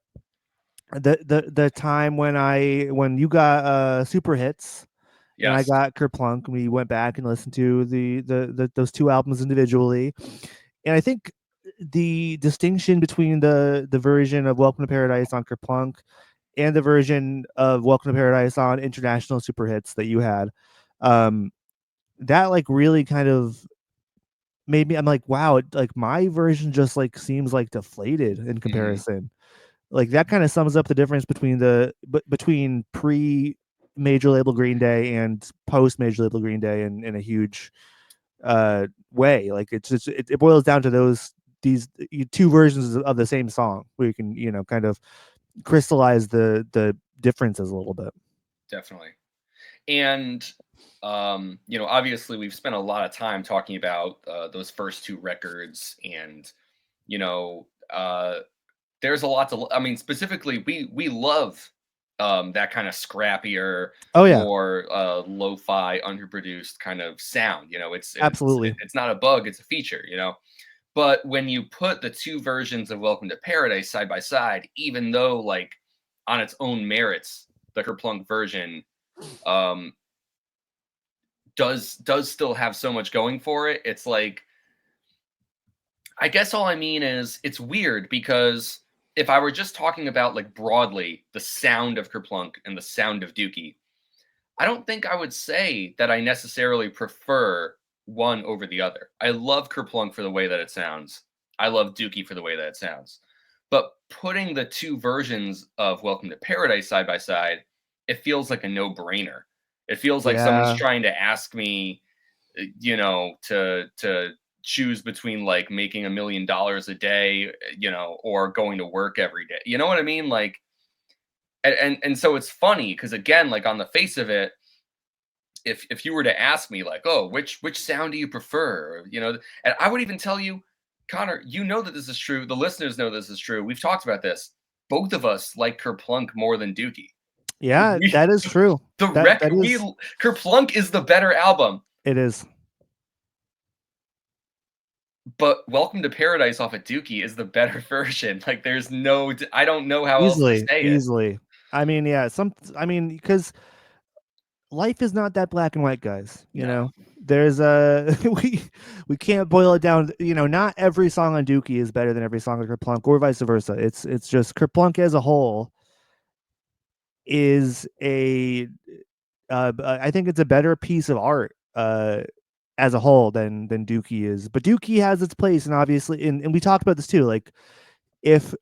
time when you got super hits and I Yes. got Kerplunk, and we went back and listened to those two albums individually. And I think the distinction between the version of Welcome to Paradise on Kerplunk and the version of Welcome to Paradise on International Super Hits that you had, um, that like really kind of made me. I'm like, wow, like my version just like seems like deflated in Hmm. comparison. Like that kind of sums up the difference between between pre major label Green Day and post major label Green Day in a huge way. Like it's just it boils down to these two versions of the same song where you can kind of crystallize the differences a little bit. Definitely. And obviously we've spent a lot of time talking about those first two records, and you know uh there's a lot to I mean, specifically we love that kind of scrappier, Oh yeah, more lo-fi, underproduced kind of sound. absolutely. It's not a bug, it's a feature. But when you put the two versions of Welcome to Paradise side by side, even though like on its own merits the Kerplunk version um does still have so much going for it, it's like, I guess all I mean is it's weird because if I were just talking about like broadly the sound of Kerplunk and the sound of Dookie, I don't think I would say that I necessarily prefer one over the other. I love Kerplunk for the way that it sounds. I love Dookie for the way that it sounds. But putting the two versions of Welcome to Paradise side by side, it feels like a no-brainer. It feels like someone's Yeah, trying to ask me, to choose between like making $1 million a day, or going to work every day. You know what I mean? Like, and so it's funny because again, like on the face of it, if you were to ask me like, oh, which sound do you prefer, and I would even tell you, Connor, that this is true. The listeners know this is true. We've talked about this. Both of us like Kerplunk more than Dookie. yeah, We that is true. the That record we is Kerplunk is the better album. it is But Welcome to Paradise off of Dookie is the better version. Like, there's no I don't know how else to easily say it. easily. I mean, yeah, I mean because life is not that black and white, guys. No. there's a we can't boil it down. Not every song on Dookie is better than every song on Kerplunk, or vice versa. It's just Kerplunk as a whole is I think it's a better piece of art as a whole than Dookie is. But Dookie has its place, and obviously, and we talked about this too. Like if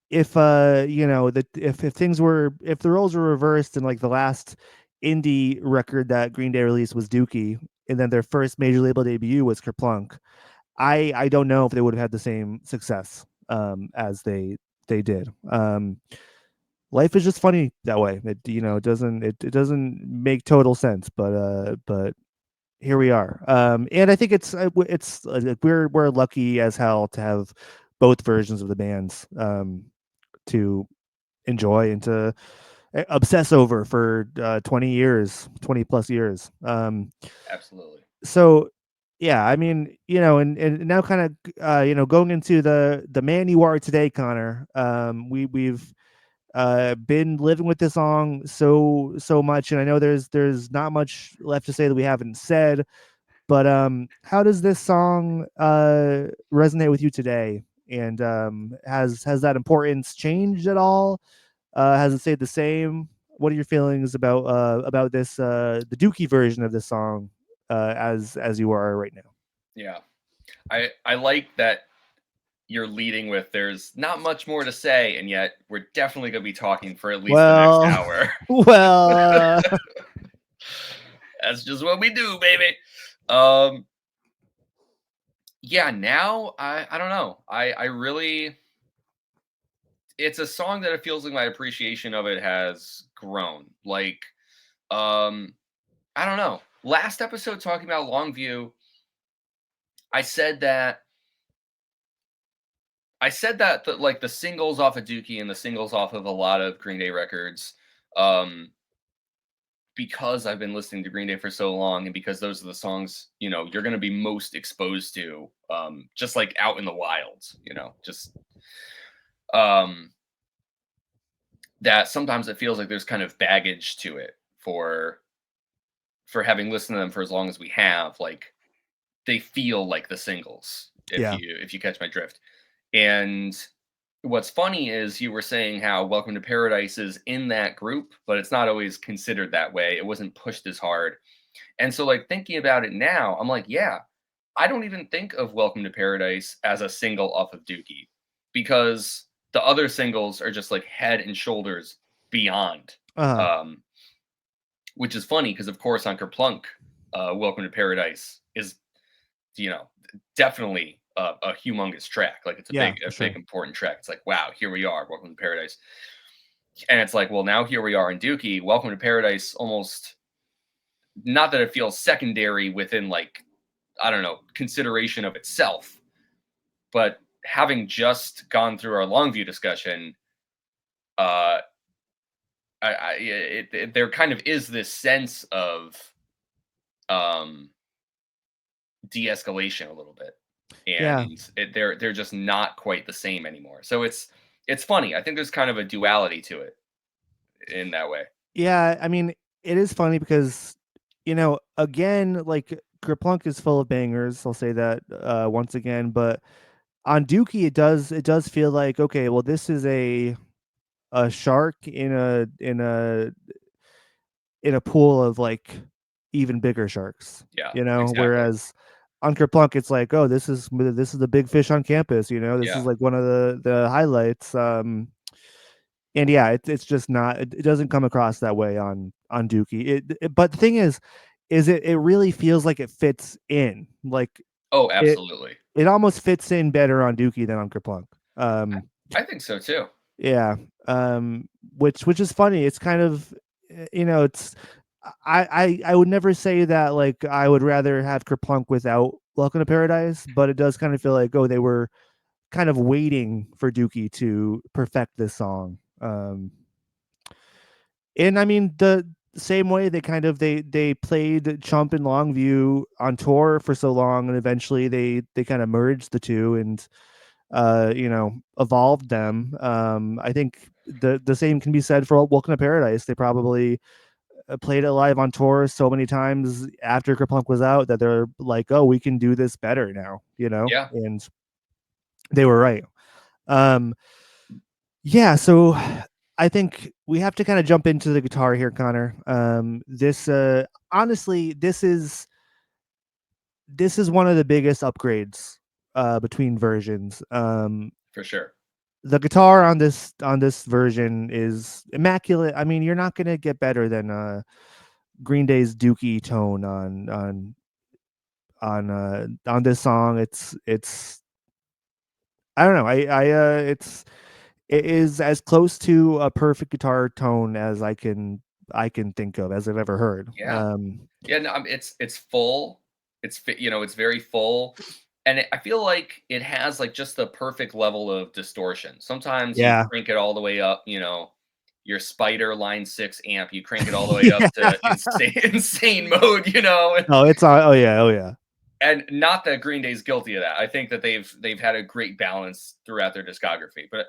if things were, if the roles were reversed, and like the last indie record that Green Day released was Dookie, and then their first major label debut was Kerplunk, I don't know if they would have had the same success as they did. Life is just funny that way. It doesn't make total sense, but here we are. And I think we're lucky as hell to have both versions of the bands to enjoy and to obsess over for 20 years, 20 plus years. Absolutely. So yeah, I mean, and now kind of going into the man you are today, Connor. We've been living with this song so much, and I know there's not much left to say that we haven't said. But how does this song resonate with you today? And has that importance changed at all? Has it stayed the same? What are your feelings about this the Dookie version of this song as you are right now? Yeah, I like that you're leading with there's not much more to say, and yet we're definitely going to be talking for at least the next Well, hour. well, That's just what we do, baby. Um, yeah, now I don't know. I really, it's a song that it feels like my appreciation of it has grown. Like, um, I don't know. Last episode talking about Longview, I said that like the singles off of Dookie and the singles off of a lot of Green Day records, um, because I've been listening to Green Day for so long, and because those are the songs you're going to be most exposed to, just like out in the wilds, just um, that sometimes it feels like there's kind of baggage to it for having listened to them for as long as we have. Like they feel like the singles, yeah, if you catch my drift. And what's funny is you were saying how Welcome to Paradise is in that group, but it's not always considered that way. It wasn't pushed as hard. And so, like, thinking about it now, I'm like, yeah, I don't even think of Welcome to Paradise as a single off of Dookie, because the other singles are just like head and shoulders beyond. uh-huh. Um, which is funny because, of course, on Kerplunk, Welcome to Paradise is, you know, definitely a humongous track. Like it's Yeah, a for sure. big important track. It's like, wow, here we are, Welcome to Paradise. And it's like, well, now here we are in Dookie, Welcome to Paradise. Almost, not that it feels secondary within, like, I don't know, consideration of itself, but having just gone through our Longview discussion, uh, there kind of is this sense of um de-escalation a little bit, Yeah, and they're just not quite the same anymore. So it's funny. I think there's kind of a duality to it in that way. yeah. I mean, it is funny because again, like Kerplunk is full of bangers. I'll say that once again, but on Dookie, it does feel like, okay, well, this is a shark in a pool of like even bigger sharks, Yeah, exactly. whereas on Kerplunk it's like, oh, this is the big fish on campus, this is Yeah. like one of the highlights. And yeah, it's just not, it doesn't come across that way on Dookie. But the thing is it really feels like it fits in, like Oh, it absolutely. it almost fits in better on Dookie than on Kerplunk. um I think so too. Yeah, which is funny. It's kind of, it's, I would never say that like I would rather have Kerplunk without Welcome to Paradise, but it does kind of feel like, oh, they were kind of waiting for Dookie to perfect this song. And I mean the same way they played Chump and Longview on tour for so long, and eventually they kind of merged the two and evolved them. I think the same can be said for Welcome to Paradise. They probably played it live on tour so many times after Kerplunk was out that they're like, oh, we can do this better now, Yeah, and they were right. Um, yeah, so I think we have to kind of jump into the guitar here, Connor. This honestly, this is one of the biggest upgrades between versions. for sure. The guitar on this version is immaculate. I mean, you're not gonna get better than Green Day's Dookie tone on this song. It's I don't know. It is as close to a perfect guitar tone as I can think of as I've ever heard. Yeah. Yeah, no, it's full. It's very full, and I feel like it has like just the perfect level of distortion. Sometimes you Yeah. crank it all the way up, your Spider Line 6 amp, you crank it all the way up to Yeah. insane mode, Oh, it's on. Oh yeah. Oh yeah. and not that Green Day's guilty of that. I think that they've had a great balance throughout their discography, but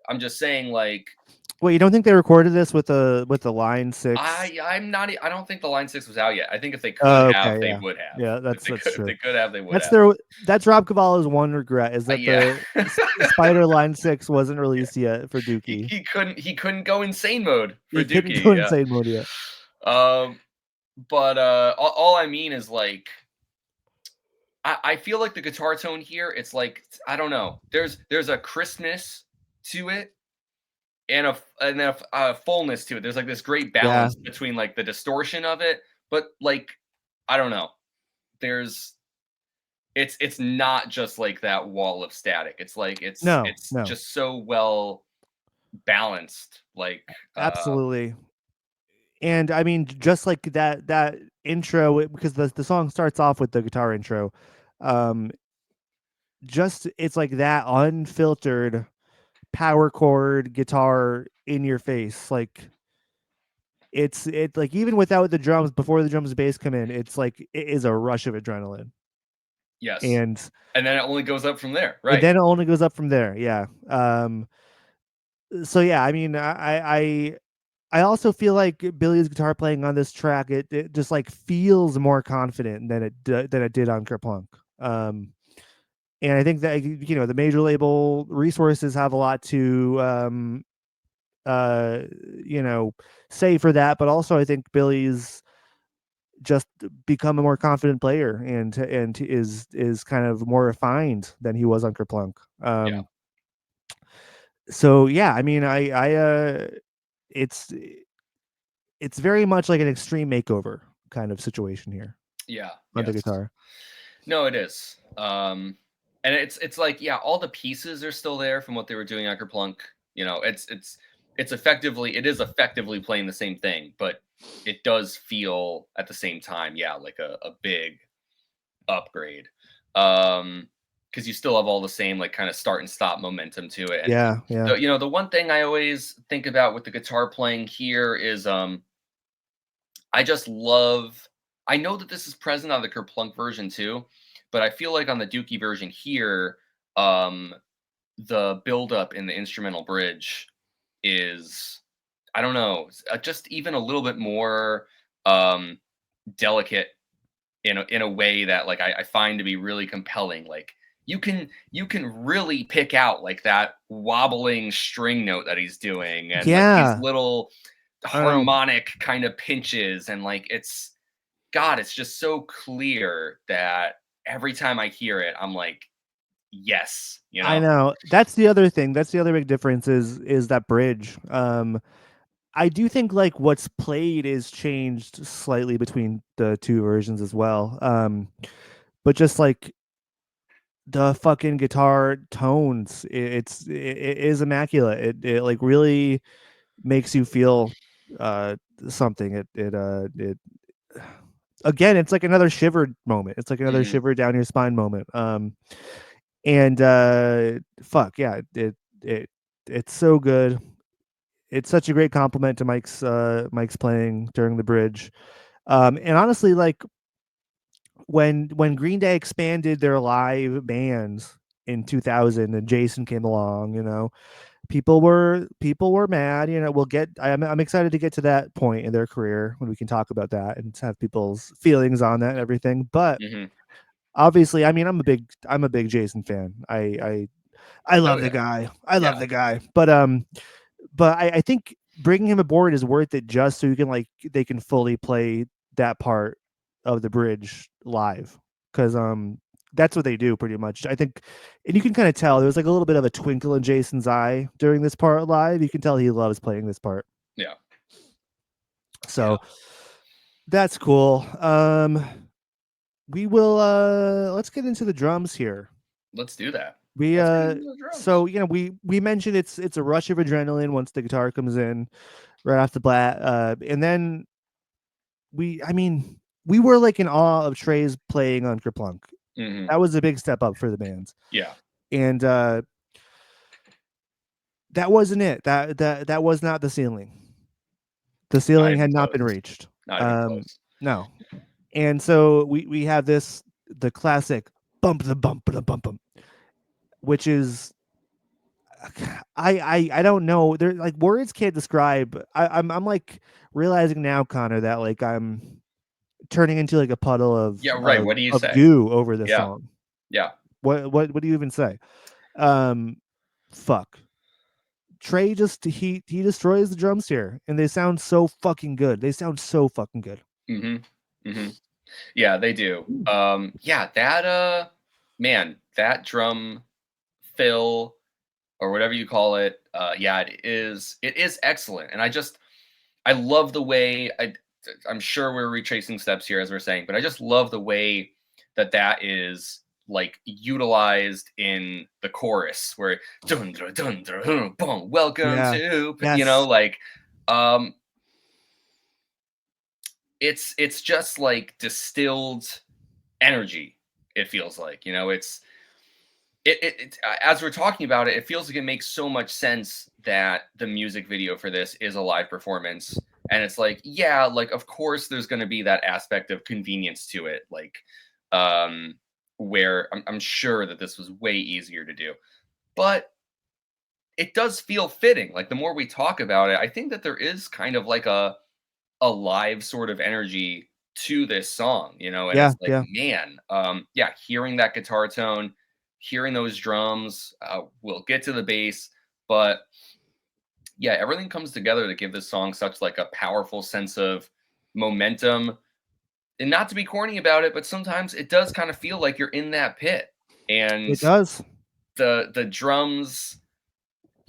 I'm just saying like Wait, you don't think they recorded this with the Line 6? I don't think the Line 6 was out yet. I think if they could Oh, have, okay, they yeah. would have. Yeah, that's If true. they could have, they would That's have. that's Rob Cavallo's one regret is that Yeah. the Spider Line 6 wasn't Yeah. released yet for He Dookie. he couldn't he couldn't go insane mode for He couldn't Dookie, go yeah. insane mode yet. Um, but, all I mean is, like, I feel like the guitar tone here, it's like, I don't know, there's a crispness to it and a fullness to it. There's, like, this great Yeah. balance between, like, the distortion of it, but, like, I don't know. There's it's not just like that wall of static. It's like No, it's no. just so well balanced, like, Absolutely. And I mean, just like that intro, because the song starts off with the guitar intro. Um, just it's like that unfiltered power chord guitar in your face. Like it like even without the drums, before the drums and bass come in, it's like it is a rush of adrenaline. yes. And And then it only goes up from there, and right. then it only goes up from there. Yeah. So yeah, I mean, I also feel like Billy's guitar playing on this track, it just like feels more confident than than it did on Kerplunk. And I think that the major label resources have a lot to uh you know say for that, but also I think Billy's just become a more confident player and is kind of more refined than he was on Kerplunk. Yeah. So yeah, I mean, it's it's very much like an extreme makeover kind of situation here Yeah, on the yes. guitar. No, it is. And it's like, yeah, all the pieces are still there from what they were doing on Kerplunk. It is effectively playing the same thing, but it does feel at the same time, yeah, like a big upgrade. Because you still have all the same like kind of start and stop momentum to it. And Yeah, yeah, the one thing I always think about with the guitar playing here is I just love I know that this is present on the Kerplunk version too, but I feel like on the Dookie version here, um, the buildup in the instrumental bridge is, I don't know, just even a little bit more um, delicate in a way that like I find to be really compelling. Like you can really pick out like that wobbling string note that he's doing and like these yeah. little I don't know. harmonic kind of pinches and like it's just so clear that every time I hear it I'm like yes, I know. That's the other thing. That's the other big difference is that bridge. I do think like what's played is changed slightly between the two versions as well. But just like the fucking guitar tones, it is immaculate. It like really makes you feel something. It again, it's like another shiver moment. It's like another Mhm. shiver down your spine moment. And fuck yeah, it it's so good. It's such a great compliment to Mike's playing during the bridge. And honestly, like when Green Day expanded their live bands in 2000 and Jason came along, people were mad. You know, I'm excited to get to that point in their career when we can talk about that and have people's feelings on that and everything. But Hmm. obviously, I mean, I'm a big Jason fan. I Oh love the yeah, guy. I yeah, love the guy. But I think bringing him aboard is worth it just so you can they can fully play that part of the bridge live because that's what they do pretty much. I think, and you can kind of tell there was like a little bit of a twinkle in Jason's eye during this part live. You can tell he loves playing this part. yeah, yeah. So that's cool. We will let's get into the drums here. Let's do that. We Let's get into the drums. so you know we mentioned it's a rush of adrenaline once the guitar comes in right off the bat, and then I mean we were like in awe of Trey's playing on Kerplunk. Hmm. That was a big step up for the band, Yeah, and that wasn't it. That was not the ceiling. The not ceiling even had not been close. reached. Not even close. No, and so we have the classic bump, which is I don't know. There like words can't describe. I'm like realizing now, Connor, that like I'm turning into like a puddle Yeah, right. What do you of say? goo over this Yeah, song. yeah. What do you even say? Um, fuck. Trey just he destroys the drums here, and they sound so fucking good. They sound so fucking good. Hmm. Hmm. Yeah, they do. Yeah, that man, that drum fill or whatever you call it, yeah, it is excellent. And I love the way I'm sure we're retracing steps here as we're saying, but I just love the way that is like utilized in the chorus where dun, dun, dun, dun, dun, boom, welcome Yeah. to Yes. like um it's just like distilled energy. It feels like, as we're talking about it, it feels like it makes so much sense that the music video for this is a live performance. And it's like, yeah, like of course there's going to be that aspect of convenience to it, like um, where I'm sure that this was way easier to do, but it does feel fitting. Like the more we talk about it, I think that there is kind of like a live sort of energy to this song, and Yeah. it's like, Yeah. man, yeah, hearing that guitar tone, hearing those drums, we'll get to the bass, but yeah, everything comes together to give this song such like a powerful sense of momentum. And not to be corny about it, but sometimes it does kind of feel like you're in that pit. And It does. the drums,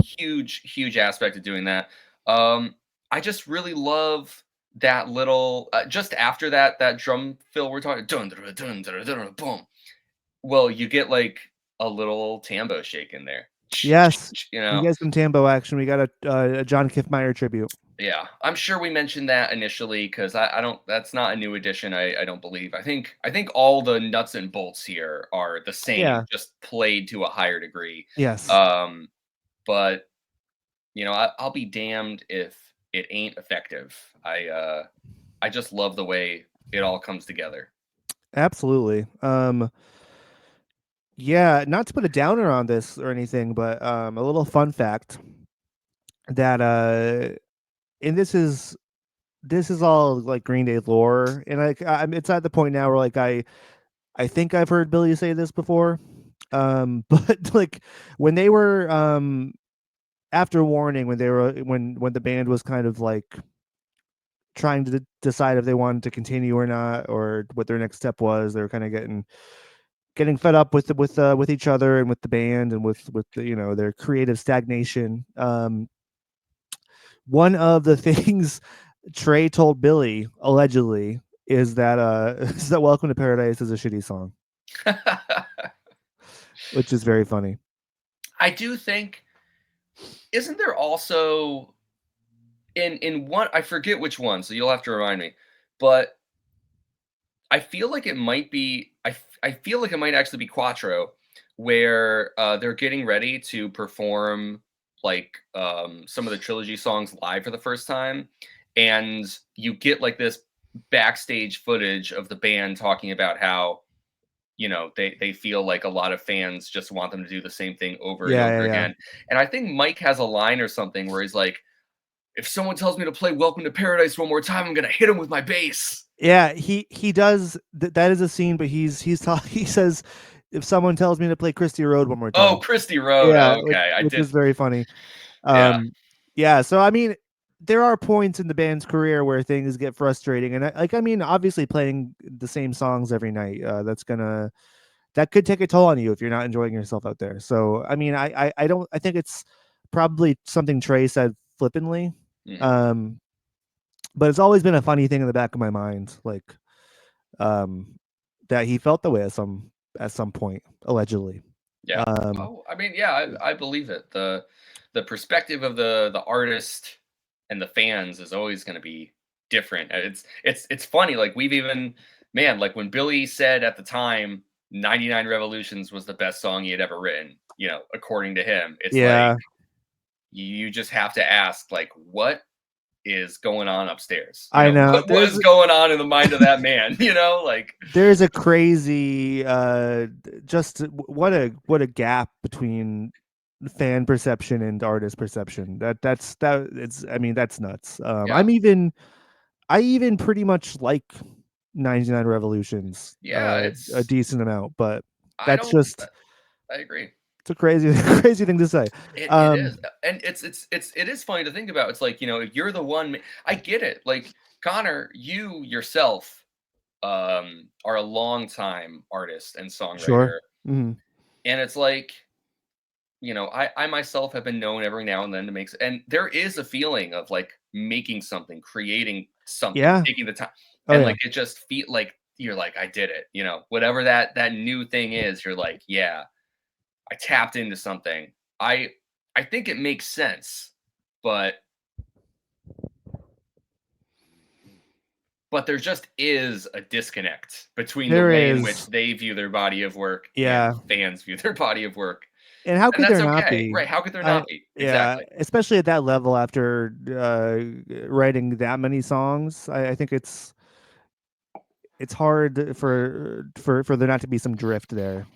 huge aspect of doing that. I just really love that little just after that drum fill we're talking dun, dun, dun, dun, dun, dun, boom. Well, you get like a little tambo shake in there. Yes. You We know, get some Tambo action. We got a John Kiffmeyer tribute. yeah. I'm sure we mentioned that initially because I don't that's not a new addition, I don't believe. I think all the nuts and bolts here are the same, Yeah. just played to a higher degree. Yes. Um, but I'll be damned if it ain't effective. I just love the way it all comes together. Absolutely. Yeah, not to put a downer on this or anything, but a little fun fact that and this is all like Green Day lore, and it's at the point now where like I think I've heard Billy say this before, but like when they were after Warning, when they were when the band was kind of like trying to decide if they wanted to continue or not, or what their next step was, they were kind of getting fed up with each other and with the band and with the, their creative stagnation. One of the things Trey told Billy allegedly is that is that Welcome to Paradise is a shitty song, which is very funny. I do think, isn't there also in one, I forget which one, so you'll have to remind me, but I feel like it might be I feel like it might actually be Quattro, where they're getting ready to perform like some of the trilogy songs live for the first time, and you get like this backstage footage of the band talking about how they feel like a lot of fans just want them to do the same thing over and Yeah, over yeah, yeah. again. And I think Mike has a line or something where he's like, if someone tells me to play Welcome to Paradise one more time, I'm gonna hit him with my bass. Yeah, he does. That is a scene, but he says, if someone tells me to play Christie Road one more Oh, time. Christie Road. Yeah, Oh, okay. I which did. is very funny. Yeah. Yeah. So I mean, there are points in the band's career where things get frustrating, and I mean, obviously playing the same songs every night, that could take a toll on you if you're not enjoying yourself out there. So I mean, I don't. I think it's probably something Trey said flippantly. Mhm. Um, but it's always been a funny thing in the back of my mind, like um, that he felt the way at some point, allegedly. Yeah. Um, Oh, I mean, yeah, I believe it. The perspective of the artist and the fans is always going to be different. It's funny. Like we've even man, like when Billy said at the time, 99 Revolutions was the best song he had ever written. According to him, it's like yeah, you just have to ask, like, what is going on upstairs? I know. What is going on in the mind of that man? Like There's a crazy just what a gap between fan perception and artist perception. That it's I mean that's nuts. yeah, I even pretty much like 99 Revolutions yeah. a It's decent amount, but I that's don't. just I agree. it's a crazy crazy thing to say. It is, and it is funny to think about. It's like, if you're the one. I get it. Like Connor, you yourself are a longtime artist and Sure. songwriter, Mhm. and it's like, I myself have been known every now and then to make, and there is a feeling of like making something, creating something, Yeah. taking the time, Oh and yeah. like it just feel like you're like, I did it. Whatever that new thing is, you're like, yeah, I tapped into something. I I think it makes sense, but there just is a disconnect between the There way in which is. they view their body of work and Yeah. fans view their body of work. And how And could that's there not okay. be? Right, how could there I not be? Yeah, Exactly. especially at that level after writing that many songs. I think it's hard for there not to be some drift there.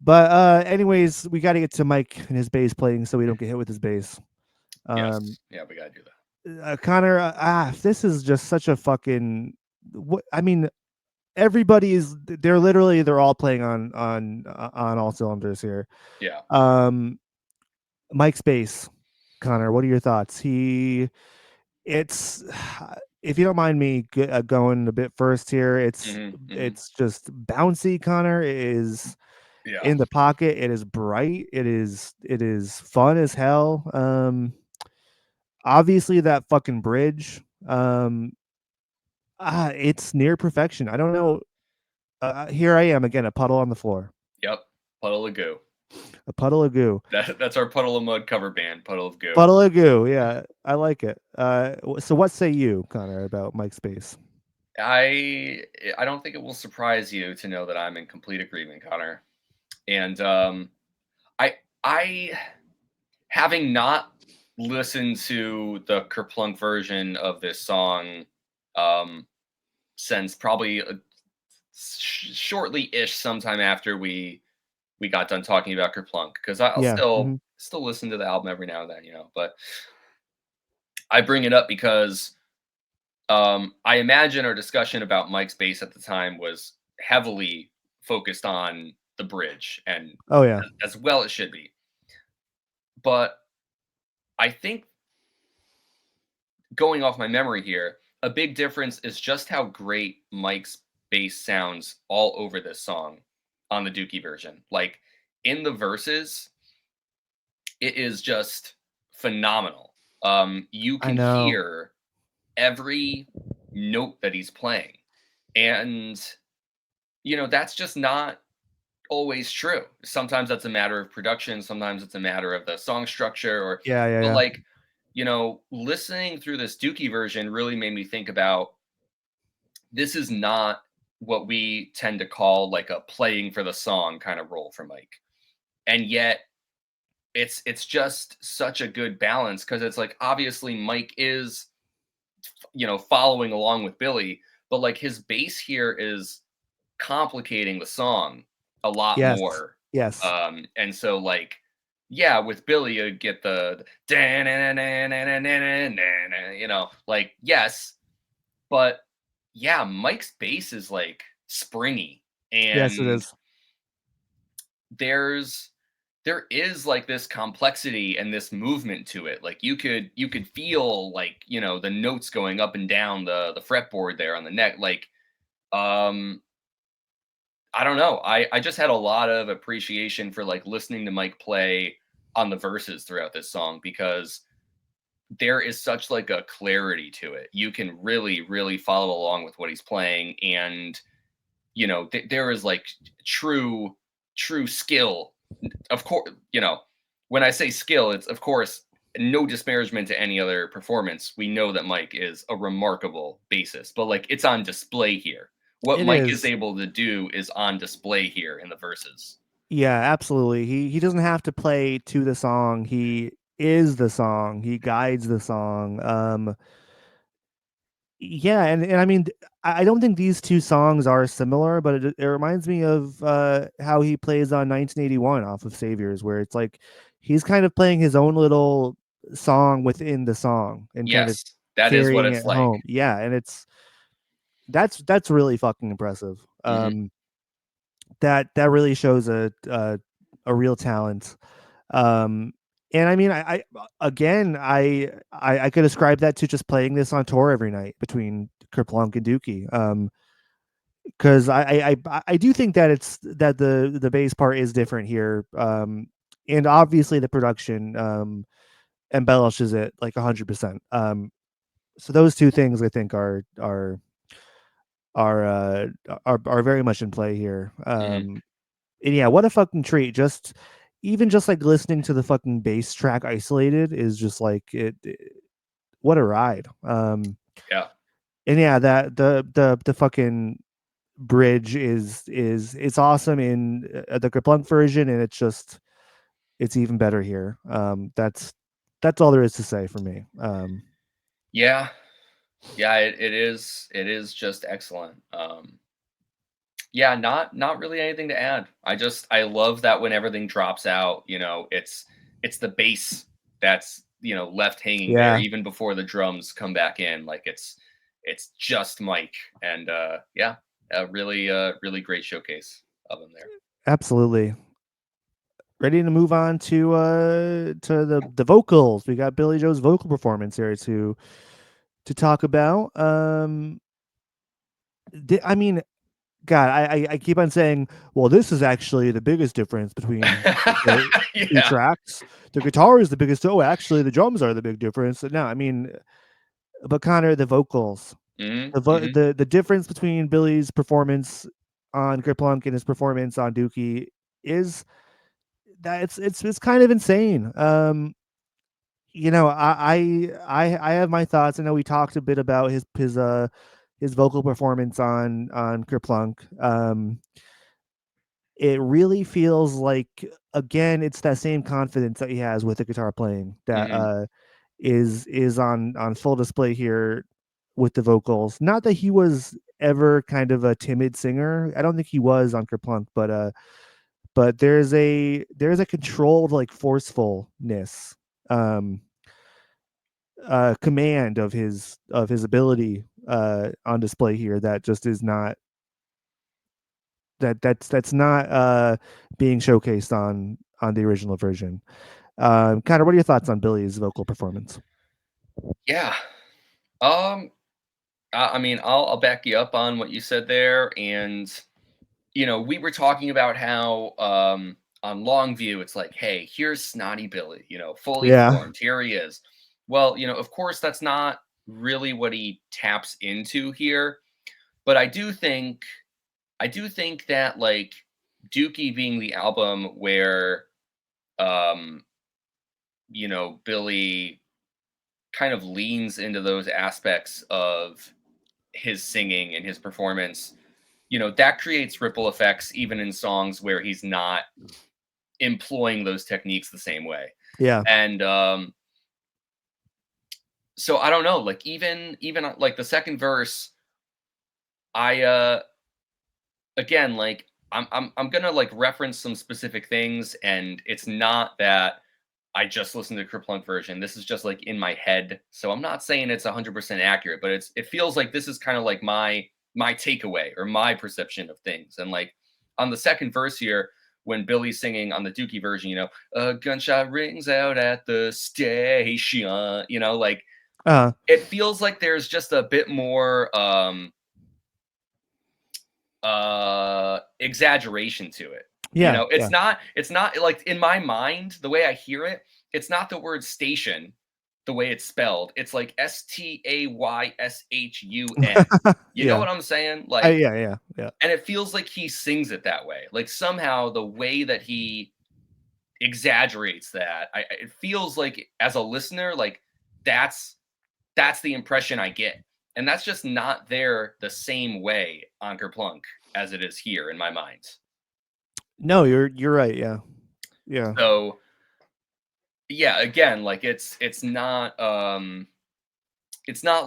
But anyways, we got to get to Mike and his bass playing so we don't get hit with his bass. Um, Yes. Yeah, we gotta do that. Connor, this is just such a fucking. What I mean, everybody is. They're all playing on all cylinders here. Yeah. Um, Mike's bass, Connor. What are your thoughts? It's if you don't mind me going a bit first here. Mhm, mhm. It's just bouncy. Connor it is Yeah. in the pocket. It is bright. It is fun as hell. Obviously that fucking bridge. It's near perfection. I don't know. Here I am again, a puddle on the floor, Yep. Puddle of goo. a puddle of goo. That's our Puddle of Mud cover band, Puddle of Goo. Puddle of goo. Yeah, I like it. So what say you, Connor, about Mike's bass? I don't think it will surprise you to know that I'm in complete agreement, Connor. And I having not listened to the Kerplunk version of this song um since probably shortly-ish sometime after we got done talking about Kerplunk, because I'll Yeah. still listen to the album every now and then, but I bring it up because I imagine our discussion about Mike's bass at the time was heavily focused on the bridge, and Oh yeah. as well it should be. But I think, going off my memory here, a big difference is just how great Mike's bass sounds all over this song on the Dookie version. Like in the verses, it is just phenomenal. You I can know. hear every note that he's playing. And that's just not always true. Sometimes that's a matter of production, sometimes it's a matter of the song structure, Yeah, yeah, but yeah. like, listening through this Dookie version really made me think about, this is not what we tend to call like a playing for the song kind of role for Mike. And yet it's just such a good balance, because it's like, obviously Mike is following along with Billy, but like his bass here is complicating the song a lot Yes. more. Yes. And so like, yeah, with Billy you get the you know, like yes, but yeah, Mike's bass is like springy, Yes, it and is. there's there is like this complexity and this movement to it. Like you could feel like, you know, the notes going up and down the fretboard there on the neck. Like um I don't know. I just had a lot of appreciation for like listening to Mike play on the verses throughout this song, because there is such like a clarity to it. You can really follow along with what he's playing, and you know, there is like true skill. Of course, you know, when I say skill, it's of course no disparagement to any other performance. We know that Mike is a remarkable bassist, but like it's on display here. What It Mike is is. able to do is on display here in the verses. Yeah, absolutely. He doesn't have to play to the song. He is the song. He guides the song. Yeah, and I mean, I don't think these two songs are similar, but it reminds me of how he plays on 1981 off of Saviors, where it's like he's kind of playing his own little song within the song and kind of Yes, that is what carrying it it's like. home. Yeah, and that's really fucking impressive. Hmm. That really shows a real talent. Um, and I mean, again, I could ascribe that to just playing this on tour every night between Kerplunk and Dookie. Because I do think that it's that the bass part is different here. And obviously the production embellishes it like 100%. So those two things I think are uh are very much in play here. Hmm. And yeah, what a fucking treat. Just even just like listening to the fucking bass track isolated is just like what a ride. Yeah. And yeah, that the fucking bridge is it's awesome in the Kerplunk version, and it's even better here. That's all there is to say for me. Yeah. Yeah, it is just excellent. Yeah, not really anything to add. I love that when everything drops out, you know, it's the bass that's, you know, left hanging there Yeah, even before the drums come back in. Like it's just Mike, and yeah, a really great showcase of him there. absolutely. Ready to move on to the vocals. We got Billy Joe's vocal performance here to talk about. I mean, God, I keep on saying, well, this is actually the biggest difference between the two Yeah. tracks. The guitar is the biggest. Oh, actually, the drums are the big difference. No, I mean, but Connor, the vocals, Mhm. Mhm. the difference between Billy's performance on Kerplunk and his performance on Dookie is that it's kind of insane. You know, I have my thoughts. I know we talked a bit about his vocal performance on Kerplunk. It really feels like again, it's that same confidence that he has with the guitar playing that Mhm. is on full display here with the vocals. Not that he was ever kind of a timid singer. I don't think he was on Kerplunk, but there's a controlled like forcefulness um command of his ability on display here that just is not that's not being showcased on the original version. Kind of, what are your thoughts on Billy's vocal performance? Yeah. Um I mean, I'll back you up on what you said there, and you know, we were talking about how on Longview, it's like, hey, here's Snotty Billy, you know, fully Yeah, formed. Here he is. Well, you know, of course, that's not really what he taps into here, but I do think that like Dookie being the album where um, you know, Billy kind of leans into those aspects of his singing and his performance, you know, that creates ripple effects even in songs where he's not employing those techniques the same way. yeah, And so I don't know, like like the second verse, I again, like I'm gonna like reference some specific things, and it's not that I just listened to the Kerplunk version. This is just like in my head, so I'm not saying it's 100% accurate, but it feels like this is kind of like my takeaway or my perception of things. And like on the second verse here, when Billy's singing on the Dookie version, a gunshot rings out at the station, like Uh, it feels like there's just a bit more exaggeration to it. yeah, yeah. It's not like in my mind, the way I hear it, it's not the word station the way it's spelled. It's like Stayshun. You know Yeah. what I'm saying? Like, Yeah, yeah, yeah. and it feels like he sings it that way. Like somehow the way that he exaggerates that, it feels like as a listener, like that's that's the impression I get. And that's just not there the same way on Kerplunk as it is here in my mind. No, you're right. Yeah, yeah. So yeah, again, like it's not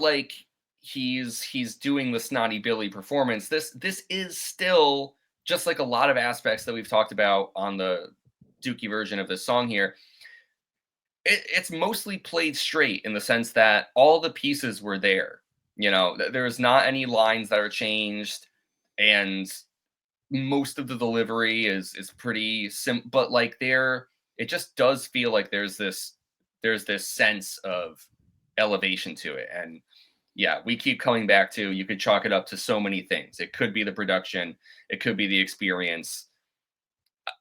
like he's doing the snotty Billy performance. This is still just like a lot of aspects that we've talked about on the Dookie version of this song here. It's mostly played straight in the sense that all the pieces were there. There's not any lines that are changed, and most of the delivery is pretty simple. But like it just does feel like there's this sense of elevation to it. And yeah, we keep coming back to, you could chalk it up to so many things. It could be the production, it could be the experience.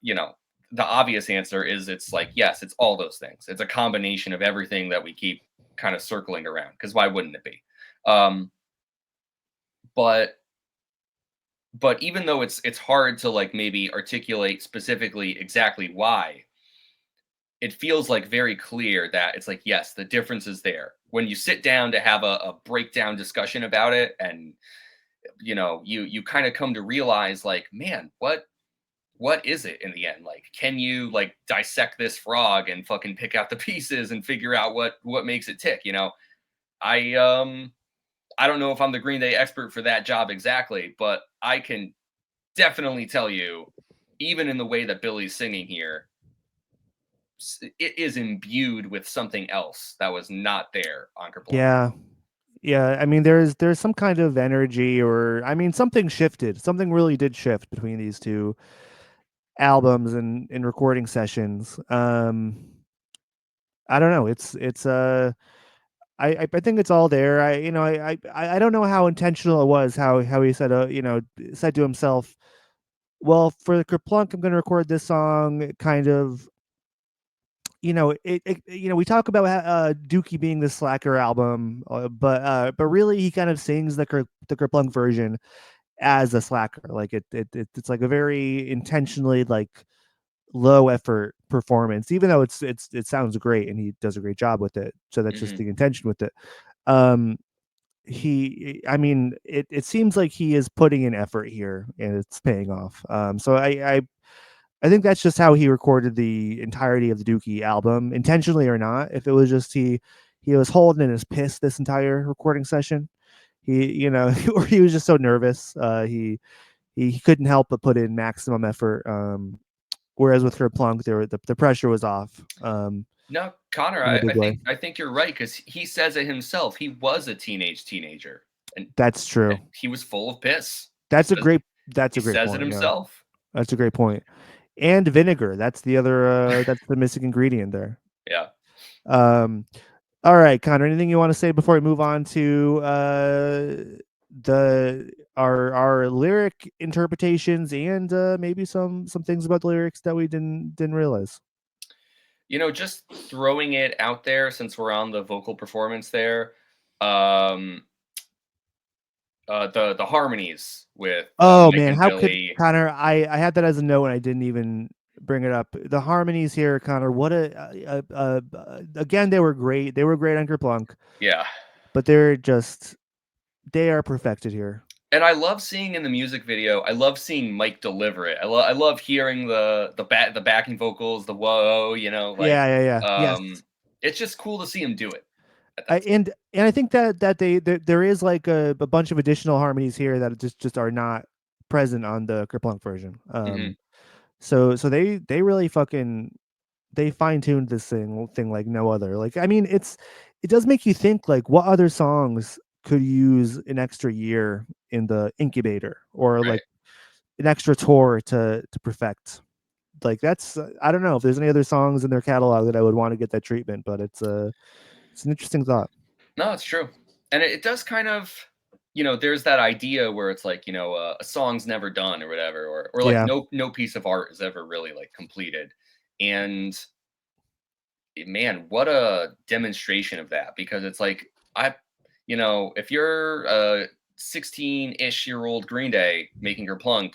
You know, the obvious answer is it's like, yes, it's all those things. It's a combination of everything that we keep kind of circling around, because why wouldn't it be? Um, but even though it's hard to like maybe articulate specifically exactly why, it feels like very clear that it's like, yes, the difference is there. When you sit down to have a breakdown discussion about it, and you kind of come to realize like, man, what is it in the end? Like, can you like dissect this frog and fucking pick out the pieces and figure out what makes it tick? I don't know if I'm the Green Day expert for that job exactly, but I can definitely tell you, even in the way that Billy's singing here, it is imbued with something else that was not there on Kerplunk. Yeah. Yeah, I mean there's some kind of energy, or I mean something shifted. Something really did shift between these two albums and recording sessions. I don't know. I think it's all there. I don't know how intentional it was, how he said, said to himself, well, for the Kerplunk I'm going to record this song kind of, we talk about Dookie being the slacker album, but really he kind of sings the Kerplunk version as a slacker. Like it's like a very intentionally like low effort performance, even though it sounds great and he does a great job with it. So that's just Hmm. the intention with it. Um, I mean, it seems like he is putting in effort here and it's paying off. So I think that's just how he recorded the entirety of the Dookie album, intentionally or not. If it was just he was holding in his piss this entire recording session. Or he was just so nervous. He couldn't help but put in maximum effort. Whereas with Kerplunk, the pressure was off. No, Connor, In a I, big I way. think I think you're right, because he says it himself. He was a teenager, and That's true. he was full of piss. He That's a says great. That's he a great says it point. Yeah, himself. that's a great point. And vinegar. That's the other. That's the missing ingredient there. Yeah. Um, all right, Connor. Anything you want to say before we move on to the our lyric interpretations and maybe some things about the lyrics that we didn't realize? Just throwing it out there, since we're on the vocal performance there. Um, the harmonies with Oh Mike man, and how could Billy. Connor? I had that as a note and I didn't even bring it up. The harmonies here, Connor. What again? They were great. They were great on Kerplunk, Yeah. but they are perfected here. And I love seeing in the music video, I love seeing Mike deliver it. I love hearing the backing vocals, the whoa, like, Yeah, yeah, yeah. Yes. it's just cool to see him do it. I, That's and I think that there is like a bunch of additional harmonies here that just are not present on the Kerplunk version. Mhm. So they really fucking they fine tuned this thing like no other. Like I mean, it does make you think like what other songs could use an extra year in the incubator or Right. like an extra tour to perfect. Like that's I don't know if there's any other songs in their catalog that I would want to get that treatment, but it's an interesting thought. No, it's true. And it does kind of, there's that idea where it's like, a song's never done or whatever, or like Yeah. no piece of art is ever really like completed. And man, what a demonstration of that, because it's like if you're a 16-ish-year-old Green Day making your plunk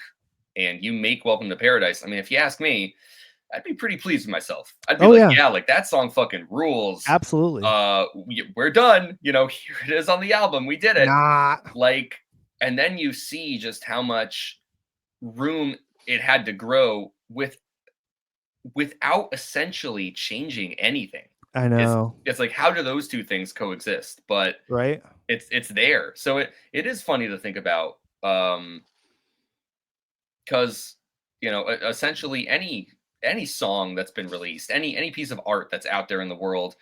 and you make Welcome to Paradise, I mean, if you ask me, I'd be pretty pleased with myself. I'd be Oh like, yeah, yeah, like that song fucking rules. absolutely. We're done. Here it is on the album. We did it. Nah. Like, and then you see just how much room it had to grow without essentially changing anything. I It's know, it's like, how do those two things coexist? But right? it's there. So it is funny to think about, because essentially any song that's been released, any piece of art that's out there in the world,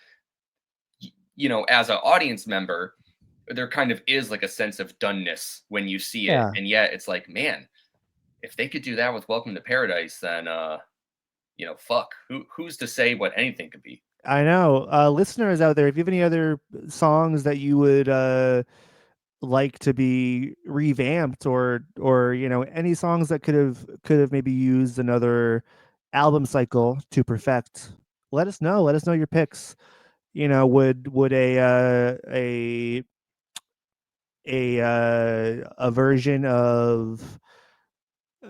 as an audience member, there kind of is like a sense of doneness when you see it, Yeah, and yet it's like, man, if they could do that with Welcome to Paradise, then fuck, who's to say what anything could be? I know. Listeners out there, if you have any other songs that you would like to be revamped or any songs that could have maybe used another album cycle to perfect, let us know your picks. Would a version of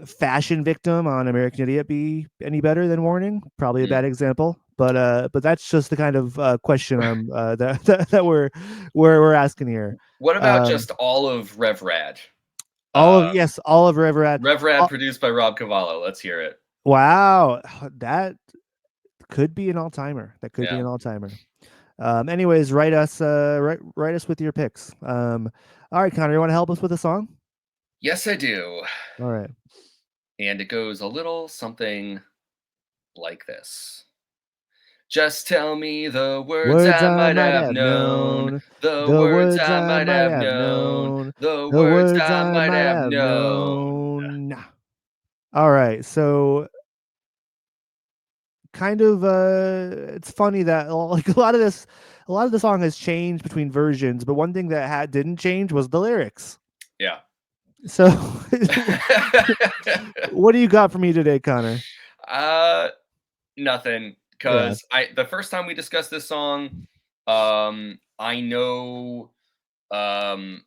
Fashion Victim on American Idiot be any better than Warning? Probably a Mm. bad example, but that's just the kind of question that we're asking here. What about Um, just all of Rev Rad? all of Uh, yes, all of River at Rev Rad produced by Rob Cavallo. Let's hear it. wow, that could be an all timer. That could be Yeah. an all timer. Anyways, write us with your picks. All right, Connor, you want to help us with a song? Yes, I do. All right. And it goes a little something like this. Just tell me the words Words I I might might have have known. known, The the words words I I might might have have known. known, The the words words I I might might have have known. known. All right, so kind of it's funny that like a lot of the song has changed between versions, but one thing that didn't change was the lyrics. Yeah. So what do you got for me today, Connor? uh, Nothing. Yeah. Because the first time we discussed this song, I know, um,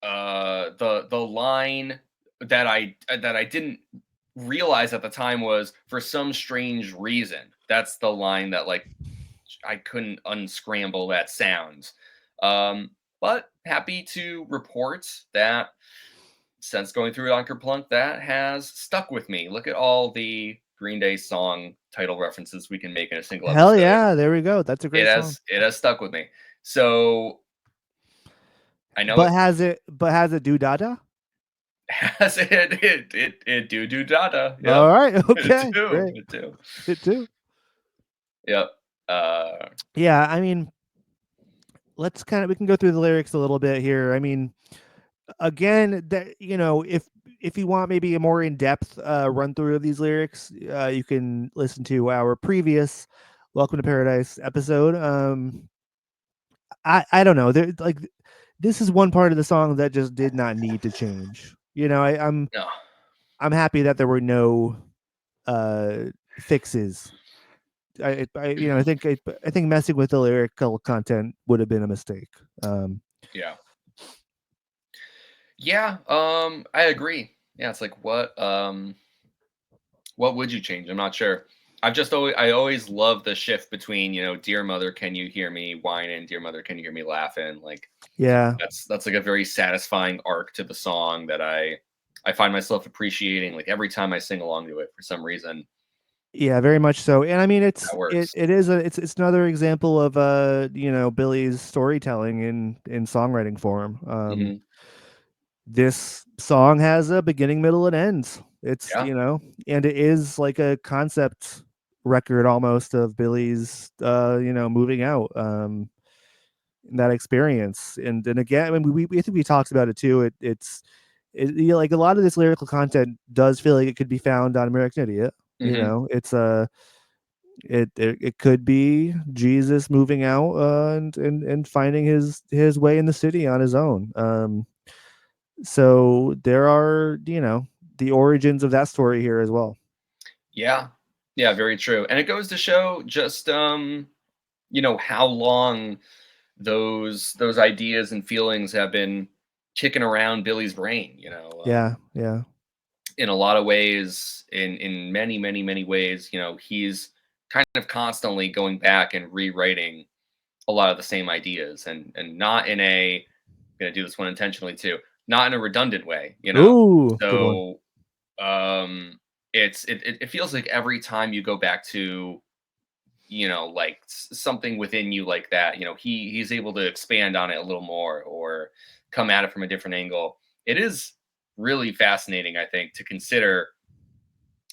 the line that I didn't realize at the time was, for some strange reason. That's the line that, like, I couldn't unscramble that sound. But happy to report that since going through it on Kerplunk, that has stuck with me. Look at all the Green Day song title references we can make in a single Hell episode. yeah, there we go. That's a It great song. has it has stuck with me. So I know it But has it do dada? has it do dada. Yep. All right. It Okay. do. Great. It do. It too. Yep. Uh Yeah, I mean, we can go through the lyrics a little bit here. I mean, again, that if you want maybe a more in-depth run through of these lyrics, you can listen to our previous Welcome to Paradise episode. I don't know. There like this is one part of the song that just did not need to change. no. I'm happy that there were no uh fixes. I think messing with the lyrical content would have been a mistake. Um, Yeah. Yeah, I agree. Yeah, it's like, what would you change? I'm not sure. I always love the shift between, "Dear mother, can you hear me whining? Dear mother, can you hear me laughing?" Like, yeah, that's like a very satisfying arc to the song that I find myself appreciating, like, every time I sing along to it for some reason. yeah, very much so. And I mean, That works. it's another example of Billy's storytelling in songwriting form. Mhm. this song has a beginning, middle, and ends. It's, Yeah. and it is like a concept record almost of Billy's, moving out, that experience. And again, I mean, we I think we talked about it too. Like a lot of this lyrical content does feel like it could be found on American Idiot. Hmm. It's it could be Jesus moving out, and finding his way in the city on his own. So there are, the origins of that story here as well. Yeah. Yeah, very true. And it goes to show just how long those ideas and feelings have been kicking around Billy's brain, Yeah, yeah, in a lot of ways, in many, many, many ways, he's kind of constantly going back and rewriting a lot of the same ideas, and not in a I'm gonna do this one intentionally too, not in a redundant way. ooh, good one. So it feels like every time you go back to like something within you like that, he's able to expand on it a little more or come at it from a different angle. It is really fascinating, I think, to consider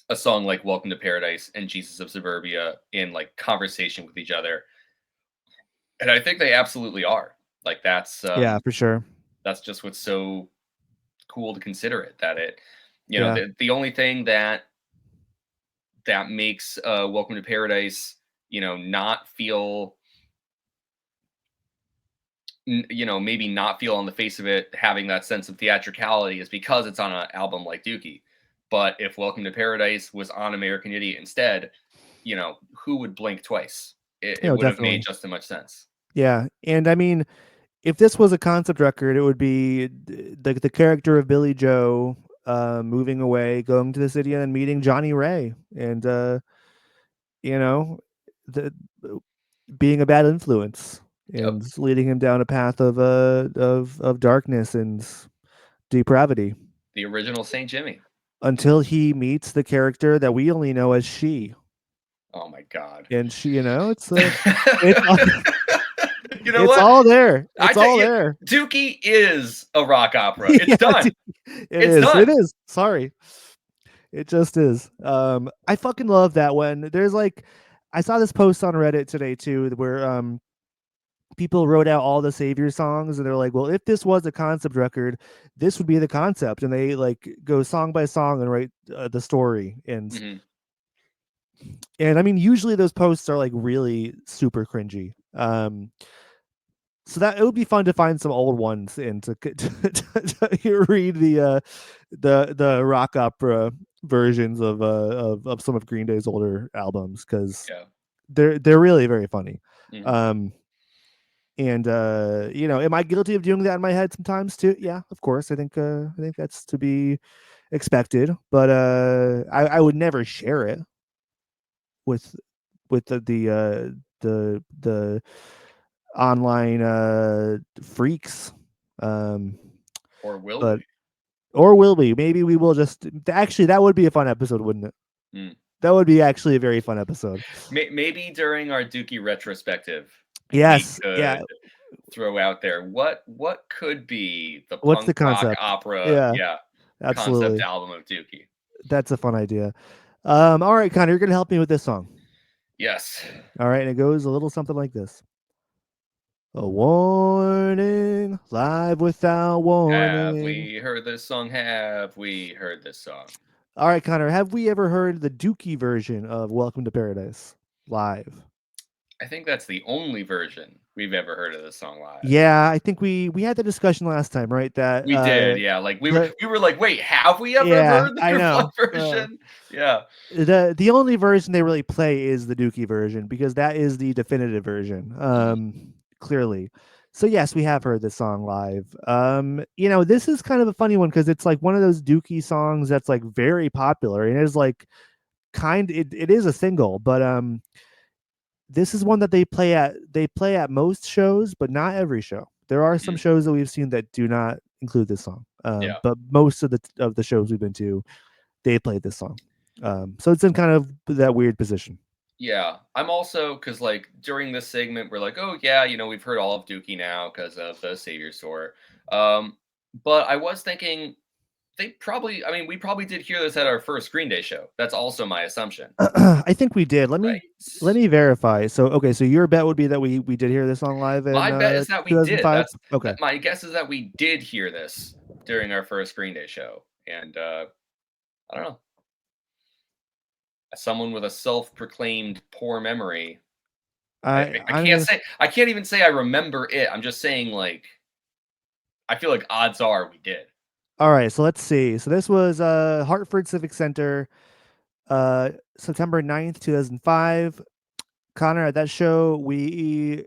a song like Welcome to Paradise and Jesus of Suburbia in like conversation with each other. And I think they absolutely are. Like Yeah, for sure. that's just what's so cool to consider it, that it Yeah, the only thing that makes Welcome to Paradise, not feel maybe not feel on the face of it having that sense of theatricality is because it's on an album like Dookie. But if Welcome to Paradise was on American Idiot instead, who would blink twice? It would have made definitely. just as much sense. Yeah, and I mean, if this was a concept record, it would be the character of Billy Joe, moving away, going to the city, and then meeting Johnny Ray, and you know, the being a bad influence Yep. and leading him down a path of darkness and depravity The original Saint Jimmy. until he meets the character that we only know as she. Oh my god. And she, it's all, You know it's what? all there. I It's tell all you, there. Dookie is a rock opera. It's Yeah, done. dude, it It's is. It done. is. Sorry. It just is. I fucking love that when there's like, I saw this post on Reddit today too, where people wrote out all the Savior songs, and they're like, well, if this was a concept record, this would be the concept, and they like go song by song and write the story, Mhm. and I mean, usually those posts are like really super cringy. So that it would be fun to find some old ones and to read the rock opera versions of some of Green Day's older albums, because Yeah. they're really very funny. Mhm. Um, and am I guilty of doing that in my head sometimes too? Yeah, of course. I think that's to be expected, but I would never share it with the online freaks. Um, Or will but we? or will we? Maybe we will just actually, that would be a fun episode, wouldn't it? Mm. That would be actually a very fun episode. Maybe during our Dookie retrospective, we Yes, yeah. could throw out there what could be the What's punk the rock concept? opera, Yeah, yeah, concept absolutely. album of Dookie. That's a fun idea. All right, Connor, you're gonna help me with this song. Yes. All right, and it goes a little something like this. A warning, live without Have warning. we heard this song? Have we heard this song? All right, Connor, have we ever heard the Dookie version of Welcome to Paradise live? I think that's the only version we've ever heard of this song live. Yeah, I think we had the discussion last time, right? That We did, yeah. Like we were the we were like, wait, have we ever yeah, heard the I replug know. version? Yeah. The only version they really play is the Dookie version, because that is the definitive version. Mhm. Clearly. So yes, we have heard this song live. This is kind of a funny one because it's like one of those Dookie songs that's like very popular, and it's like it is a single, but this is one that they play at most shows, but not every show. There are some Mhm. shows that we've seen that do not include this song, Yeah. but most of the shows we've been to, they played this song. So it's in kind of that weird position. Yeah. I'm also because like during this segment, we're like, oh yeah, we've heard all of Dookie now because of the Savior Tour. Um, But I was thinking they probably. I mean, we probably did hear this at our first Green Day show. That's also my assumption, I think we did. Let right? me verify. So okay, so your bet would be that we did hear this on live in My bet is that we did. 2005. Okay. My guess is that we did hear this during our first Green Day show, and I don't know. As someone with a self-proclaimed poor memory, I I'm can't gonna say I can't even say I remember it. I'm just saying like I feel like odds are we did. All right, so let's see. So this was Hartford Civic Center, September 9th, 2005. Connor, at that show, we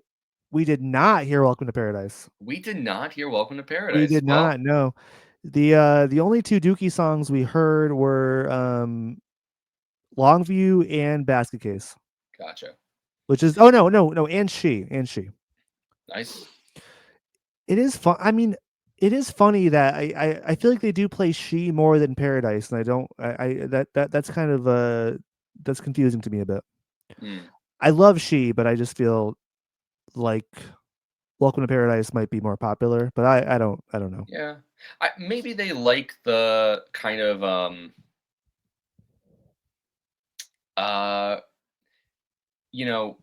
did not hear Welcome to Paradise. We did not hear Welcome to We Paradise. did Well, not. No. The only two Dookie songs we heard were Longview and Basket Case, gotcha. which is oh no, and she. Nice. It is fun. I mean, it is funny that I feel like they do play She more than Paradise, and I don't I that's kind of that's confusing to me a bit. Hmm. I love She, but I just feel like Welcome to Paradise might be more popular, but I don't know. Yeah. Maybe they like the kind of uh you know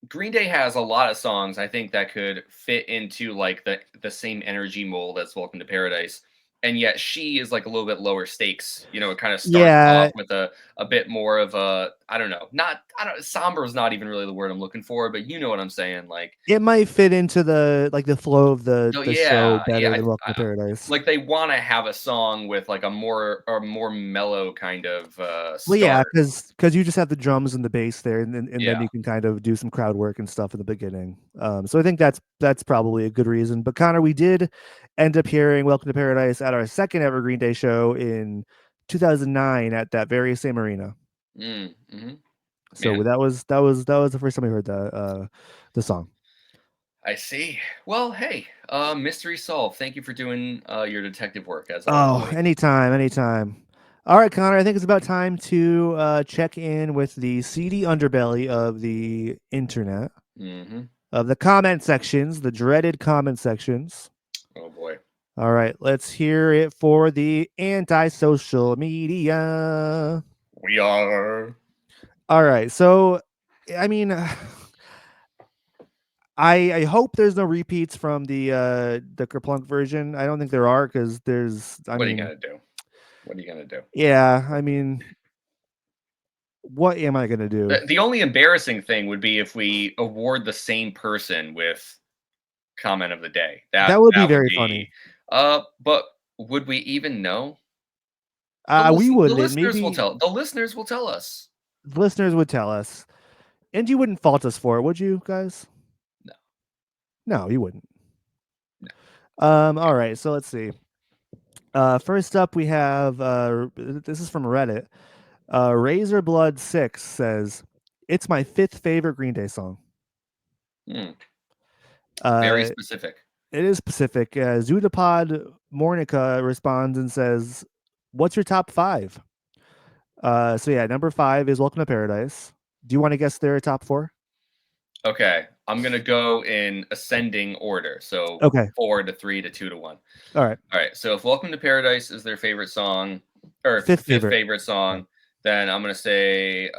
Green Day has a lot of songs I think that could fit into like the same energy mold as Welcome to Paradise. And yet she is like a little bit lower stakes. It kind of starts off Yeah, with a bit more of a I don't know, not I don't somber is not even really the word I'm looking for, but you know what I'm saying. Like it might fit into the flow of no, the show yeah, yeah. better than Welcome to Paradise. Like they want to have a song with like a more mellow kind of Well, yeah, start. because you just have the drums and the bass there, and then Yeah. you can kind of do some crowd work and stuff in the beginning. So I think that's probably a good reason. But Connor, we did end up hearing "Welcome to Paradise" at our second ever Green Day show in 2009 at that very same arena. Mm-hmm. So Man, that was the first time we heard the song. I see. Well, hey, mystery solved. Thank you for doing your detective work as Oh, always. anytime. All right, Connor, I think it's about time to check in with the seedy underbelly of the internet, Mm-hmm. of the comment sections, the dreaded comment sections. Oh boy. All right, let's hear it for the anti-social media. We are. All right, so I mean, I hope there's no repeats from the Kerplunk version. I don't think there are because I What are you mean, gonna do? What are you gonna do? yeah, I mean, what am I gonna do? The only embarrassing thing would be if we award the same person with comment of the day. That would be That would very be. funny. But would we even know? We The wouldn't. listeners will Maybe tell. The listeners will tell us. the listeners would tell us, and you wouldn't fault us for it, would you, guys? No, No, you wouldn't. no. All right, so let's see. First up, we have this is from Reddit. Razor Blood 6 says, "It's my fifth favorite Green Day song." Hmm. Very Uh, specific. it is Pacific. Zudapod Mornica responds and says, "What's your top five?" So yeah, number five is Welcome to Paradise. Do you want to guess their top four? Okay, I'm gonna go in ascending order. So Okay. 4 to 3 to 2 to 1. All right. All right. So if "Welcome to Paradise" is their favorite song, or Fifth fifth favorite. favorite Yeah. song, then I'm gonna say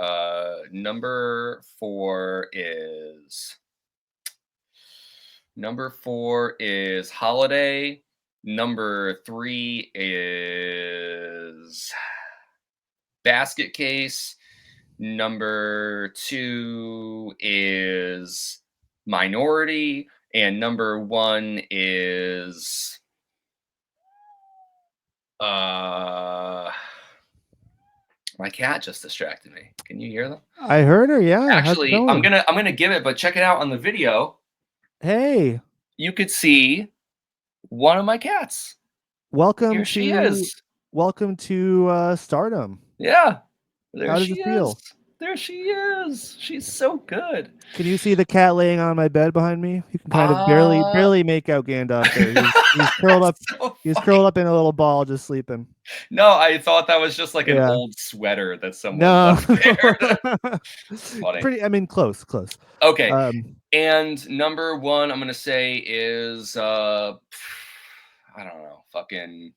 number 4 is "Holiday." Number 3 is "Basket Case." Number 2 is "Minority," and number 1 is uh my cat just distracted me. Can you hear them? I heard her. Yeah. How's it Actually, I'm going? gonna I'm gonna give it, but check it out on the video. Hey, You could see one of my cats. welcome Here she to is. Stardom. Yeah, there How does she it is. feel? There she is. She's so good. Can you see the cat laying on my bed behind me? You can kind of Uh barely make out Gandalf there. He's curled up. That's so He's funny. curled up in a little ball, just sleeping. No, I thought that was just like an Yeah. old sweater that someone No. left there. That's funny. Pretty. I mean, close. Okay. Um. And number 1, I'm gonna say is I don't know, fucking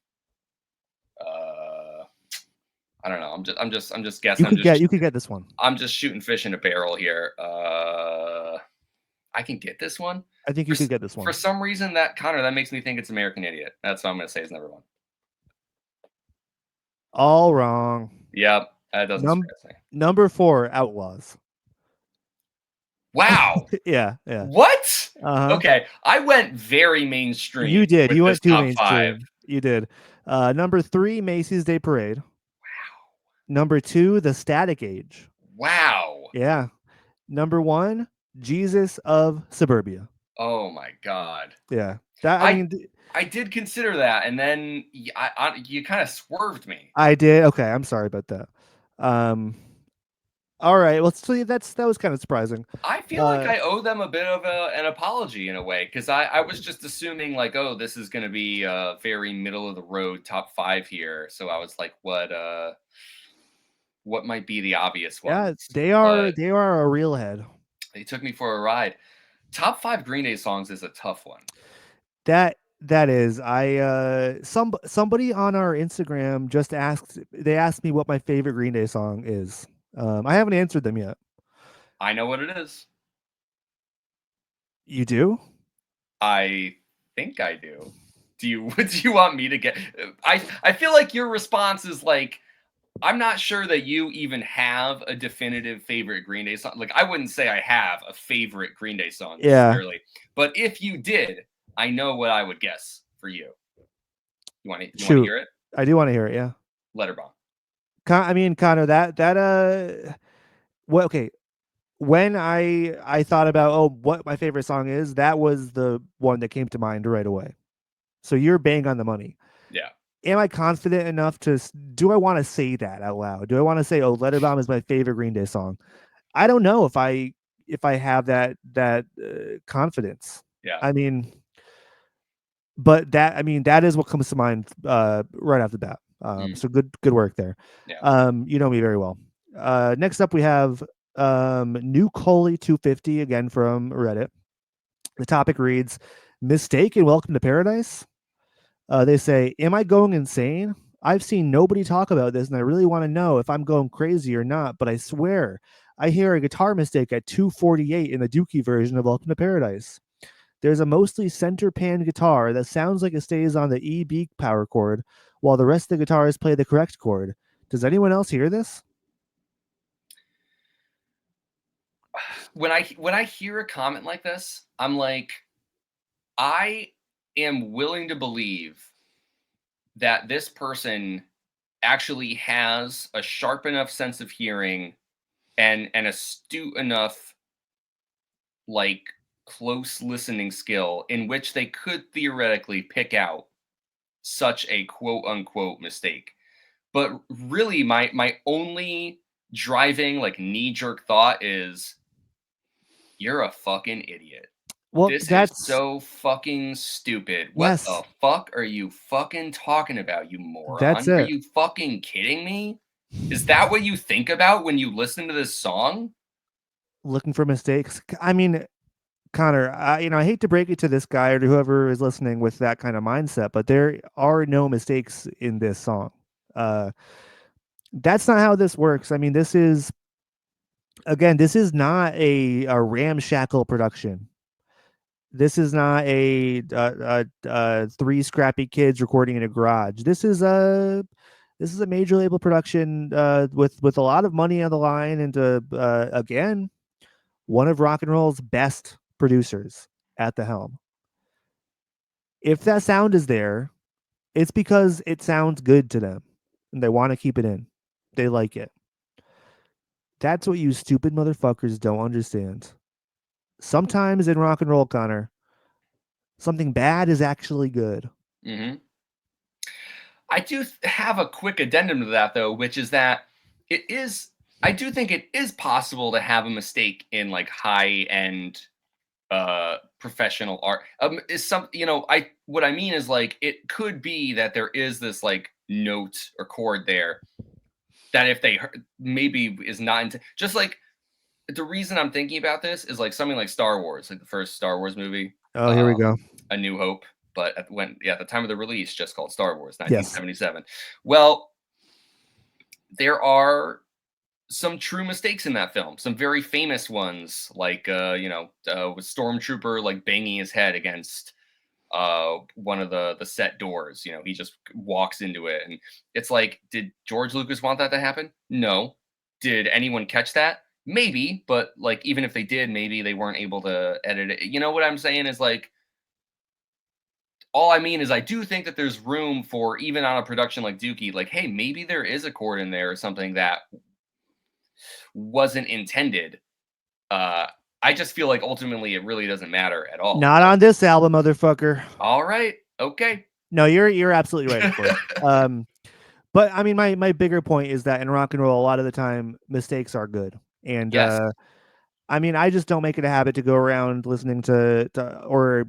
I don't know. I'm just guessing. You could get this one. I'm just shooting fish in a barrel here. I can get this one. I think you could get this For one. some reason, that Connor, that makes me think it's American Idiot. That's what I'm going to say is number one. All wrong. Yep, that doesn't surprise me. Number 4, Outlaws. Wow. Yeah, yeah. What? Uh-huh. Okay, I went very mainstream. You did. With You this went too top mainstream. 5. You did. Number 3, Macy's Day Parade. Wow. Number 2, The Static Age. Wow. Yeah. Number 1, Jesus of Suburbia. Oh my God. Yeah. That I mean, I did consider that, and then you kind of swerved me. I did. Okay, I'm sorry about that. All right. Well, so that was kind of surprising. I feel like I owe them a bit of an apology in a way, because I was just assuming like, oh, this is going to be a very middle of the road top 5 here. So I was like, what might be the obvious one? Yeah, they are a real head. They took me for a ride. Top 5 Green Day songs is a tough one. That is, somebody on our Instagram just asked me what my favorite Green Day song is. I haven't answered them yet. I know what it is. You do? I think I do. Do you want me to get? I feel like your response is like, I'm not sure that you even have a definitive favorite Green Day song. Like, I wouldn't say I have a favorite Green Day song necessarily, but if you did, I know what I would guess for you. You want to hear it? I do want to hear it. Yeah. Letterbomb. I mean, Connor, well, okay. When I thought about what my favorite song is, that was the one that came to mind right away. So you're bang on the money. Yeah. Am I confident enough do I want to say that out loud? Do I want to say, "Oh, Letterbomb is my favorite Green Day song"? I don't know if I have that confidence. Yeah. I mean, but that is what comes to mind right off the bat. So good work there. Yeah. You know me very well. Next up we have New Coley 250 again from Reddit. The topic reads, "Mistake and Welcome to Paradise." They say, "Am I going insane? I've seen nobody talk about this, and I really want to know if I'm going crazy or not. But I swear, I hear a guitar mistake at 248 in the Dookie version of Welcome to Paradise. There's a mostly center pan guitar that sounds like it stays on the E beat power chord, while the rest of the guitars play the correct chord. Does anyone else hear this?" When I hear a comment like this, I'm like, I am willing to believe that this person actually has a sharp enough sense of hearing and an astute enough, like, close listening skill in which they could theoretically pick out such a quote unquote mistake. But really, my only driving, like, knee-jerk thought is, you're a fucking idiot. Well, This that's is so fucking stupid. What the fuck are you fucking talking about, you moron? That's it. Are you fucking kidding me? Is that what you think about when you listen to this song? Looking for mistakes. I mean, Connor, I hate to break it to this guy or to whoever is listening with that kind of mindset, but there are no mistakes in this song. That's not how this works. I mean, this is not a ramshackle production. This is not a 3 scrappy kids recording in a garage. This is a major label production with a lot of money on the line, and again, one of rock and roll's best producers at the helm. If that sound is there, it's because it sounds good to them and they want to keep it in. They like it. That's what you stupid motherfuckers don't understand. Sometimes in rock and roll, Connor, something bad is actually good. Mm-hmm. I do have a quick addendum to that, though, which is that I do think it is possible to have a mistake in, like, high-end professional art. What I mean is, like, it could be that there is this, like, note or chord there that if they maybe is not just like, the reason I'm thinking about this is like something like Star Wars, like the first Star Wars movie. Oh, here we go. A New Hope. but at the time of the release, just called Star Wars, Yes. 1977. Well, there are some true mistakes in that film, some very famous ones, like with Stormtrooper like banging his head against one of the set doors. He just walks into it, and it's like, did George Lucas want that to happen? No. Did anyone catch that? Maybe, but like even if they did, maybe they weren't able to edit it. You know what I'm saying is like, all I mean is I do think that there's room for, even on a production like Dookie, like, hey, maybe there is a chord in there or something that wasn't intended. Uh, I just feel like ultimately it really doesn't matter at all. Not on this album, motherfucker. All right, okay. No, you're absolutely right, of course. But I mean, my bigger point is that in rock and roll, a lot of the time mistakes are good, and Yes, I mean, I just don't make it a habit to go around listening to or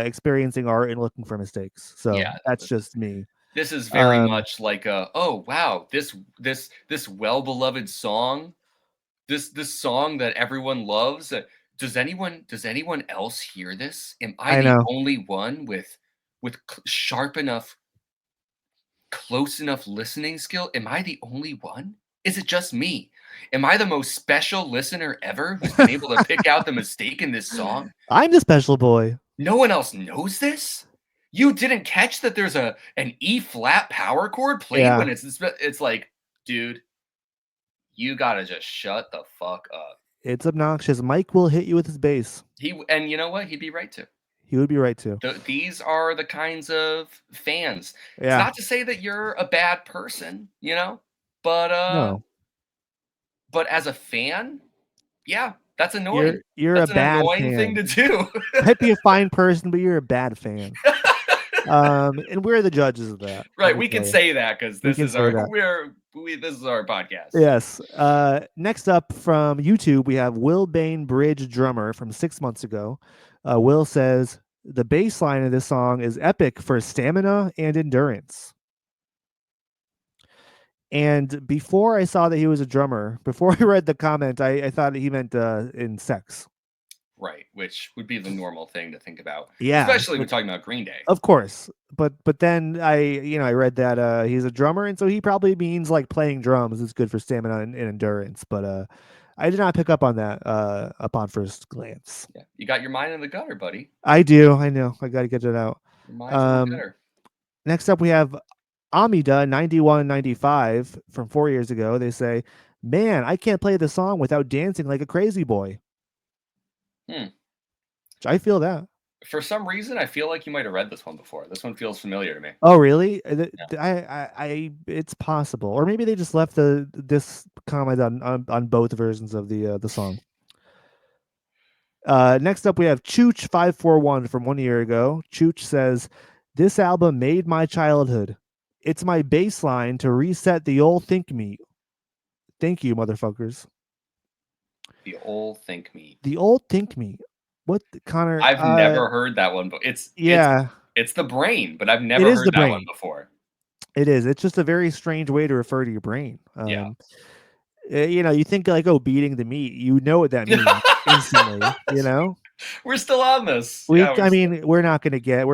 experiencing art and looking for mistakes. So yeah. that's just me. This is very Um, much like a, oh wow, this well beloved song, this song that everyone loves. Does anyone else hear this? Am I I the know. only one with sharp enough, close enough listening skill? Am I the only one? Is it just me? Am I the most special listener ever who's been able to pick out the mistake in this song? I'm the special boy. No one else knows this? You didn't catch that there's an E flat power chord played Yeah, when it's like, dude, you gotta just shut the fuck up. it's obnoxious. Mike will hit you with his bass. And you know what? He'd be right to. He would be right too. These are the kinds of fans. It's Yeah. not to say that you're a bad person, but No, but as a fan, yeah, that's annoying. you're a That's an bad annoying thing fan. to do. Might be a fine person, but you're a bad fan. And we're the judges of that. Let Right, me we can tell you. say that because We this can is say our that. this is our podcast. Yes. Next up from YouTube, we have Will Bain Bridge Drummer from 6 months ago. Will says the bass line of this song is epic for stamina and endurance. And before I saw that he was a drummer, before I read the comment, I thought he meant in sex. Right, which would be the normal thing to think about, Yeah, especially when talking about Green Day. of course. But then I read that he's a drummer, and so he probably means like playing drums is good for stamina and endurance. But I did not pick up on that upon first glance. Yeah, you got your mind in the gutter, buddy. I do. I know. I got to get it out. Your mind's in the gutter. Next up, we have Amida 9195 from 4 years ago. They say, "Man, I can't play the song without dancing like a crazy boy." Hmm. I feel that. For some reason, I feel like you might have read this one before. This one feels familiar to me. Oh, really? Yeah. It's possible, or maybe they just left this comment on both versions of the song. Next up, we have Chooch 541 from 1 year ago. Chooch says, "This album made my childhood. It's my baseline to reset the old think me. Thank you, motherfuckers. The old Think Me. The old think me. What, Connor? I've never heard that one, but Yeah, it's the brain, but I've it never is heard the that one brain. before. It is. It's just a very strange way to refer to your brain. Yeah. You think like, oh, beating the meat. You know what that means instantly. You know. We're still on this. Yeah, I mean, we're not gonna get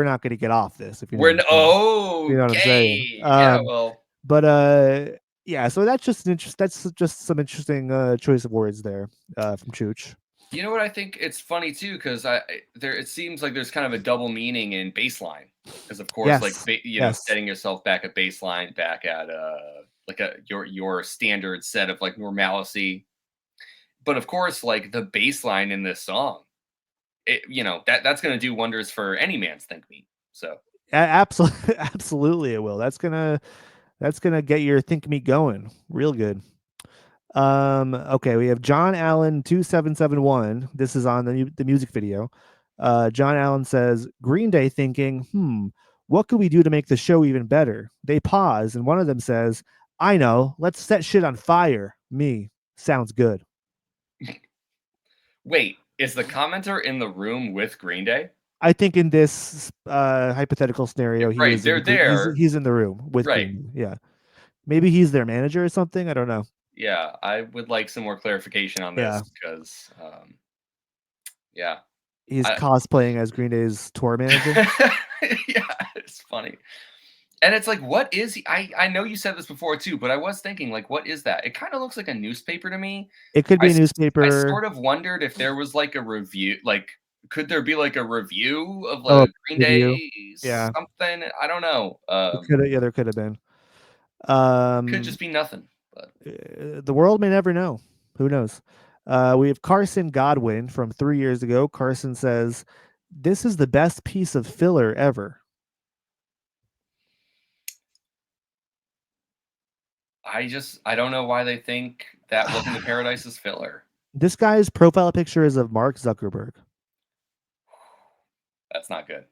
off this if you know what I'm saying. You know what I'm saying. okay. Yeah, well, But yeah. So that's just That's just some interesting choice of words there from Chooch. you know what I think? It's funny too because it seems like there's kind of a double meaning in baseline, because of course, like Yes. Yes. setting yourself back at baseline, back at like your standard set of like normalcy. But of course, like the baseline in this song, that's gonna do wonders for any man's think me. So Absolutely. Absolutely, it will. That's gonna get your think me going real good. Okay, we have John Allen 2771. This is on the music video. John Allen says, Green Day thinking, what could we do to make the show even better? They pause, and one of them says, I know, let's set shit on fire. Me. Sounds good. wait, is the commenter in the room with Green Day? I think in this hypothetical scenario, Right, they're there. he's in the room with Right. Green Day. Yeah. Maybe he's their manager or something. I don't know. Yeah, I would like some more clarification on Yeah. this because, yeah. He's I cosplaying as Green Day's tour manager. yeah, it's funny. And it's like, what is he? I know you said this before too, but I was thinking, like, what is that? It kind of looks like a newspaper to me. It could I be a s- I newspaper. sort of wondered if there was like a review, like, could there be like a review of Oh, a Green review. Day Yeah, something? I don't know. it could. Yeah, there could have been. Could Um, just be nothing. But the world may never know. Who knows? We have Carson Godwin from 3 years ago. Carson says, "This is the best piece of filler ever." I don't know why they think that Welcome to Paradise is filler. This guy's profile picture is of Mark Zuckerberg, That's not good.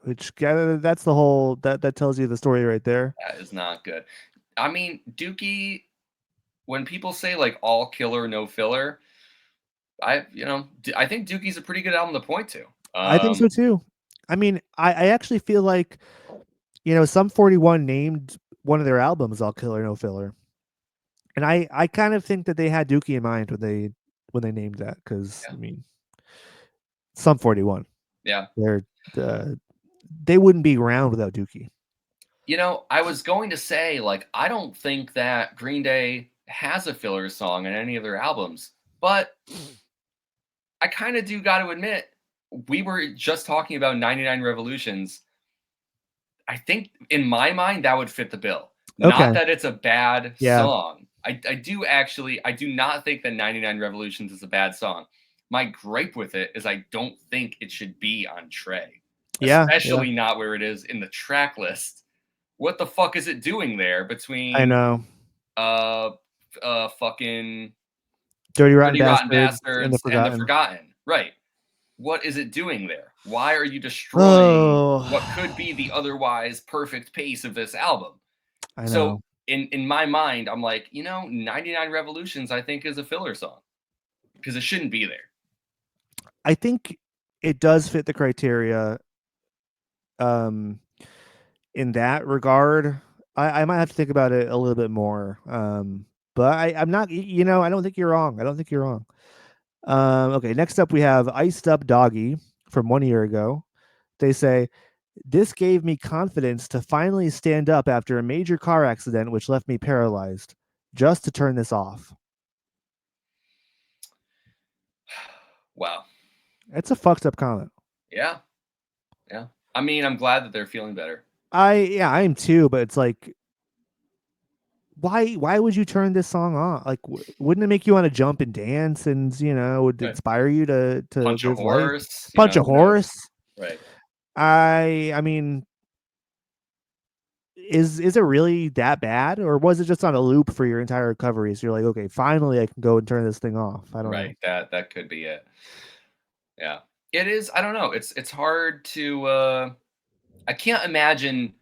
which that's the whole that tells you the story right there. That is not good. I mean, Dookie, when people say like all killer, no filler, I think Dookie's a pretty good album to point to. I think so too. I mean, I actually feel like some 41 named one of their albums "All Killer No Filler," and I kind of think that they had Dookie in mind when they named that because Yeah. I mean, some 41 Yeah. they're uh, they wouldn't be around without Dookie. I was going to say, like, I don't think that Green Day has a filler song in any of their albums, but I kind of do got to admit, we were just talking about 99 Revolutions. I think in my mind that would fit the bill. Okay, Not that it's a bad yeah, song. I do not think that 99 Revolutions is a bad song. My gripe with it is I don't think it should be on Trey, yeah, yeah. especially not where it is in the track list. What the fuck is it doing there I between know. uh fucking Dirty Rotten Dirty Rotten Bastards and The Bastards and The Forgotten. Forgotten? Right. What is it doing there? Why are you destroying Oh, what could be the otherwise perfect pace of this album? I So know. in my mind, I'm like, 99 Revolutions, I think, is a filler song because it shouldn't be there. I think it does fit the criteria. Um, in that regard, I might have to think about it a little bit more. But I'm not. I don't think you're wrong. I don't think you're wrong. Okay. Next up, we have Iced Up Doggy from 1 year ago. They say, "This gave me confidence to finally stand up after a major car accident, which left me paralyzed. Just to turn this off." Wow. It's a fucked up comment. Yeah. Yeah. I mean, I'm glad that they're feeling better. I am too, but it's like, why would you turn this song on? Like, wouldn't it make you want to jump and dance, and would Right. inspire you to Punch a live life? horse, Punch a who knows? horse. Right. I mean, is it really that bad, or was it just on a loop for your entire recovery? So you're like, okay, finally I can go and turn this thing off. I don't know. Right. That could be it. Yeah. It is, I don't know. It's hard to I can't imagine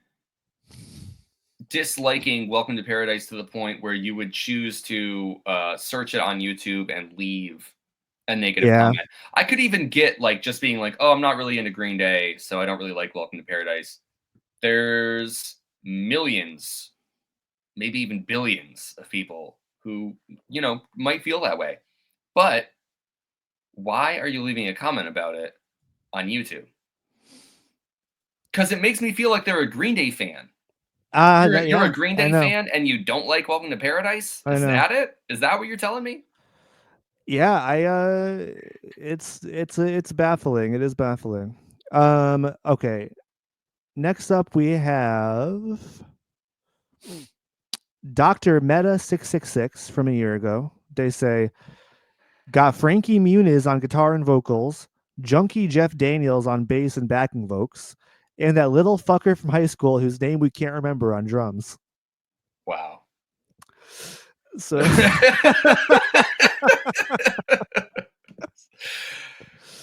disliking Welcome to Paradise to the point where you would choose to search it on YouTube and leave a negative Yeah, comment. I could even get like just being like, "Oh, I'm not really into Green Day, so I don't really like Welcome to Paradise." There's millions, maybe even billions of people who, might feel that way. But why are you leaving a comment about it on YouTube? Because it makes me feel like they're a Green Day fan. You're a yeah, Green I Day know, fan and you don't like Welcome to Paradise? I Is know. that it? Is that what you're telling me? Yeah, it's baffling. It is baffling. Okay. Next up, we have Dr. Meta 666 from 1 year ago. They say, got Frankie Muniz on guitar and vocals, Junkie Jeff Daniels on bass and backing vocals, and that little fucker from high school whose name we can't remember on drums. Wow. So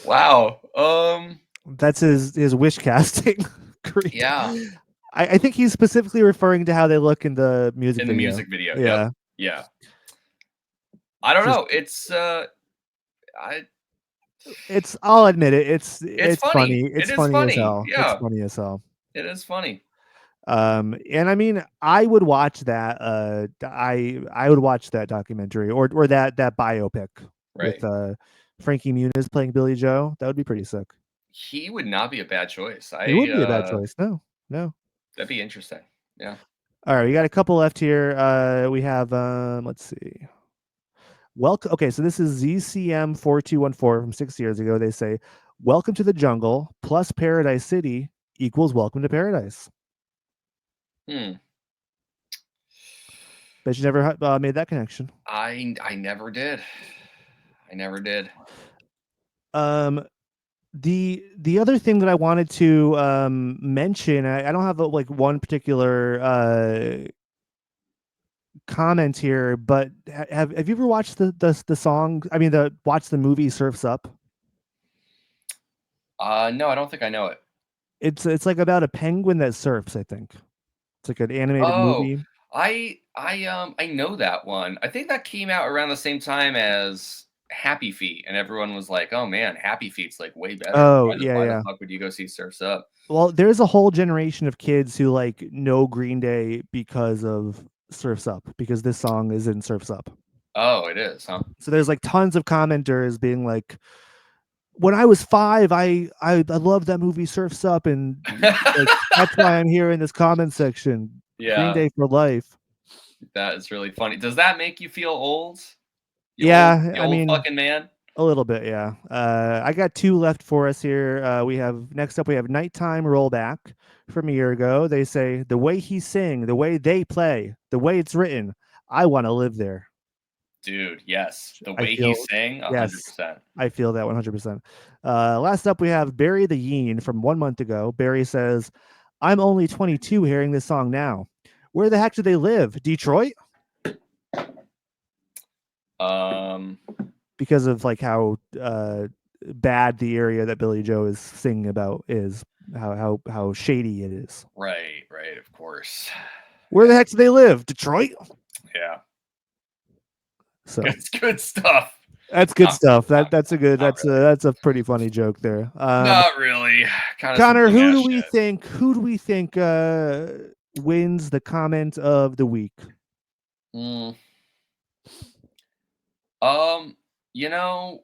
Wow. that's his wish casting. Great. Yeah, I think he's specifically referring to how they look in the music in the video. music video. Yep. Yeah. Yeah. I don't Just know. I I'll admit it. it's It's funny. funny. It It's is funny as funny. hell. It's Yeah, funny as hell. it is funny. And I mean, I would watch that. I would watch that documentary or that biopic with Right. Frankie Muniz playing Billy Joe. That would be pretty sick. He would not be a bad choice. It wouldn't be a bad choice. No, no. That'd be interesting. Yeah. All right, we got a couple left here. We have let's see. Welcome. Okay, so this is ZCM 4214 from 6 years ago. They say, "Welcome to the jungle plus Paradise City equals Welcome to Paradise." Hmm. Bet you never made that connection. I never did. I never did. The other thing that I wanted to mention, I don't have like one particular comment here, but have you ever watched the song? I mean, watch the movie Surfs Up. No, I don't think I know it. It's like about a penguin that surfs. I think it's like an animated Oh, movie. I know that one. I think that came out around the same time as Happy Feet, and everyone was like, "Oh man, Happy Feet's like way better. Oh Why the yeah. fuck would you go see Surfs Up?" Well, there's a whole generation of kids who like know Green Day because of Surfs Up, because this song is in Surfs Up. Oh, it is, huh? So there's like tons of commenters being like, when I was 5, I love that movie Surfs Up, and like that's why I'm here in this comment section. Green Yeah, Day for life. that is really funny. Does that make you feel old? Yeah, You I old mean, fucking man? a little bit, yeah. I got 2 left for us here. We have next up we have Nighttime Rollback from a year ago. They say, the way he sing, the way they play, the way it's written, I want to live there. Dude, yes. The I way he feel sang, yes, 100%. I feel that 100%. Last up we have Barry the Yeen from 1 month ago. Barry says, I'm only 22 hearing this song now. Where the heck do they live? Detroit? Because of like how bad the area that Billy Joe is singing about is, how shady it is. Right, of course. Where the heck do they live? Detroit? Yeah. So It's good stuff. that's good stuff. Not That's a good. not really. That's a pretty funny joke there. Not really. Kinda some Connor, dumbass shit. who do we think wins the comment of the week? Mm. You know,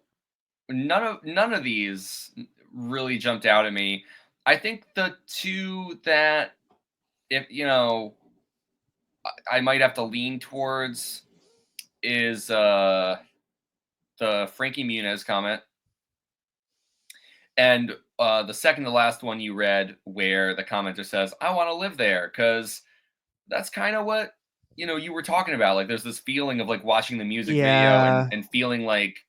none of these really jumped out at me. I think the 2 that if I might have to lean towards is the Frankie Muniz comment, and the second to last one you read, where the commenter says, "I want to live there," because that's kind of what you were talking about. Like, there's this feeling of like watching the music video and Yeah, feeling like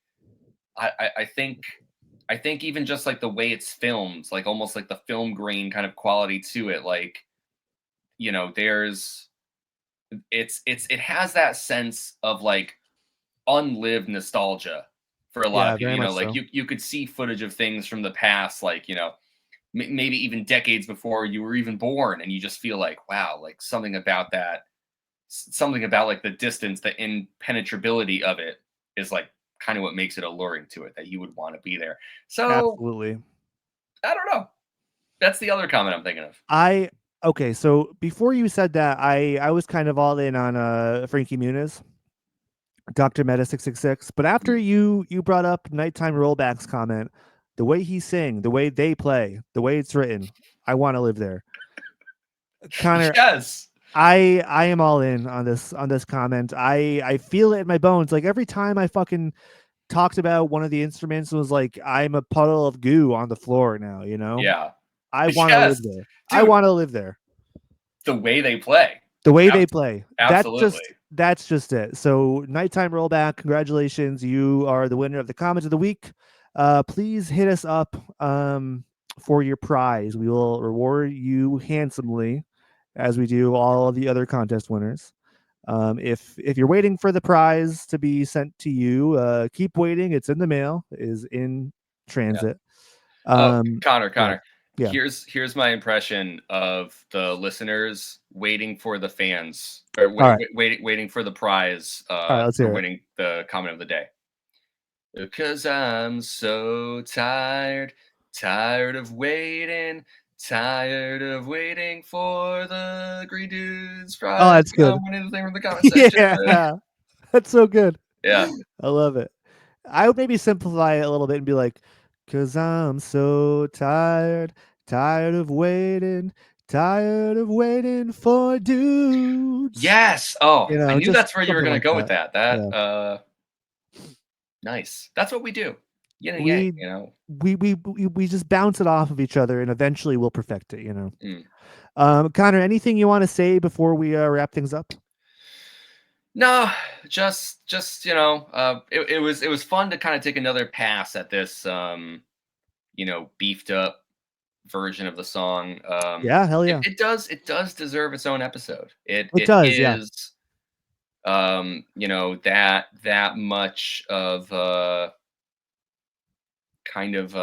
I think even just like the way it's filmed, like almost like the film grain kind of quality to it, like there's it has that sense of like unlived nostalgia for a lot of yeah, people. very much Like so. you could see footage of things from the past, like maybe even decades before you were even born, and you just feel like, wow, like something about that, something about like the distance, the impenetrability of it is like kind of what makes it alluring to it, that you would want to be there. So Absolutely. I don't know. That's the other comment I'm thinking of. I Okay. So before you said that, I was kind of all in on Frankie Muniz, Dr. Meta 666. But after you brought up Nighttime Rollbacks comment, the way he sing, the way they play, the way it's written, I want to live there. Connor, Yes. I am all in on this comment. I feel it in my bones. Like every time I fucking talked about one of the instruments, was like, I'm a puddle of goo on the floor now, you know? Yeah. I want to live Yes. there. I Dude, want to live there. the way they play. The way they Abs- play. Absolutely. That's just it. So Nighttime Rollback, congratulations. You are the winner of the comment of the week. Please hit us up for your prize. We will reward you handsomely, as we do all of the other contest winners. If you're waiting for the prize to be sent to you, keep waiting. It's in the mail. It is in Yeah. transit. Oh, Um, Connor, yeah, yeah. Here's my impression of the listeners waiting for the fans, or All right, waiting for the prize all right. Let's for hear it. winning the comment of the day. Because I'm so tired, tired of waiting, tired of waiting for the Green Dudes Oh, prize that's to come good. winning the thing from the comment section. Yeah, that's so good. Yeah. I love it. I would maybe simplify it a little bit and be like, "'Cause I'm so tired, tired of waiting for dudes." Yes. Oh, You I know, knew just that's where you were something gonna like go with that. that. Yeah. Nice. That's what we do. Yin and yang, We you know? we just bounce it off of each other and eventually we'll perfect it, you know. Mm. Connor, anything you want to say before we wrap things up? No, just, it was fun to kinda take another pass at this, beefed up version of the song. Yeah, hell It yeah. it does deserve its own episode. It It it does, yeah. is, that much of a kind of,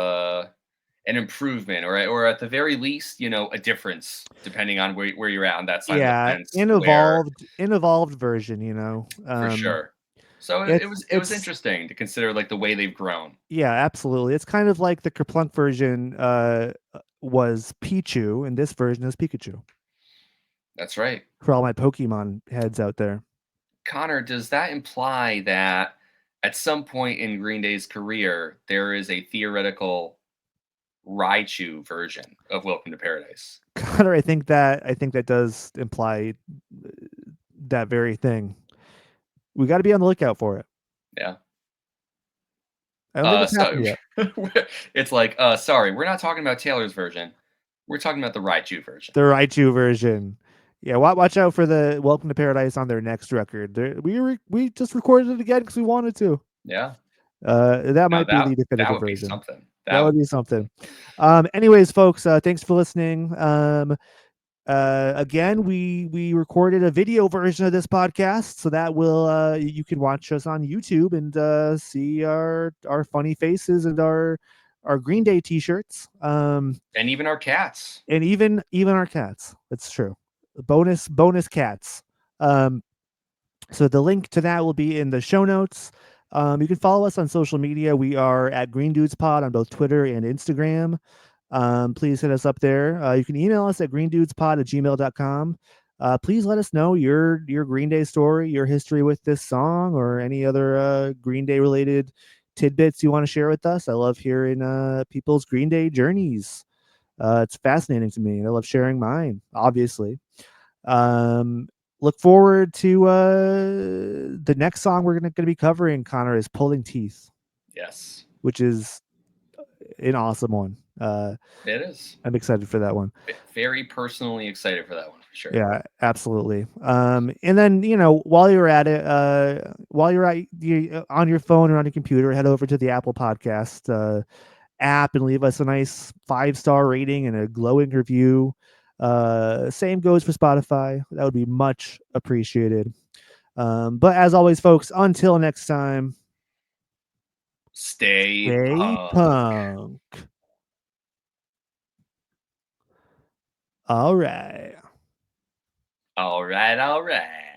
an improvement, or at the very least, a difference depending on where you're at on that side of the Yeah, fence where an evolved version, you know. for sure. So it was It's interesting to consider, like, the way they've grown. yeah, absolutely. It's kind of like the Kerplunk version was Pichu and this version is Pikachu. That's right. For all my Pokemon heads out there. Connor, does that imply that at some point in Green Day's career, there is a theoretical Raichu version of Welcome to Paradise? Connor, I think that does imply uh, that very thing. We got to be on the lookout for it. Yeah. I don't think it's So happened yet. it's like, sorry, we're not talking about Taylor's version. We're talking about the Raichu version. The Raichu version. Yeah, watch out for the Welcome to Paradise on their next record. We just recorded it again because we wanted to. Yeah. That No, might be that the that definitive would be version. something. That That would would be be something. something. Anyways, folks, thanks for listening. Again, we recorded a video version of this podcast, so that will you can watch us on YouTube and see our funny faces and our Green Day T-shirts. And even our cats. And even our cats. That's true. Bonus cats. Um, so the link to that will be in the show notes. You can follow us on social media. We are at Green Dudes Pod on both Twitter and Instagram. Please hit us up there. You can email us at greendudespod@gmail.com. Please let us know your Green Day story, your history with this song, or any other Green Day related tidbits you want to share with us. I love hearing people's Green Day journeys. It's fascinating to me. I love sharing mine, obviously. Um, Look forward to the next song we're gonna be covering, Connor, is Pulling Teeth, Yes. which is an awesome one. It is. I'm excited for that one. Very personally excited for that one for sure. Yeah, absolutely. And then while you're at it, while you're on your phone or on your computer, head over to the Apple Podcast app and leave us a nice 5-star rating and a glowing review. Same goes for Spotify. That would be much appreciated. But as always, folks, until next time, Stay stay punk. punk. All right. All right, all right.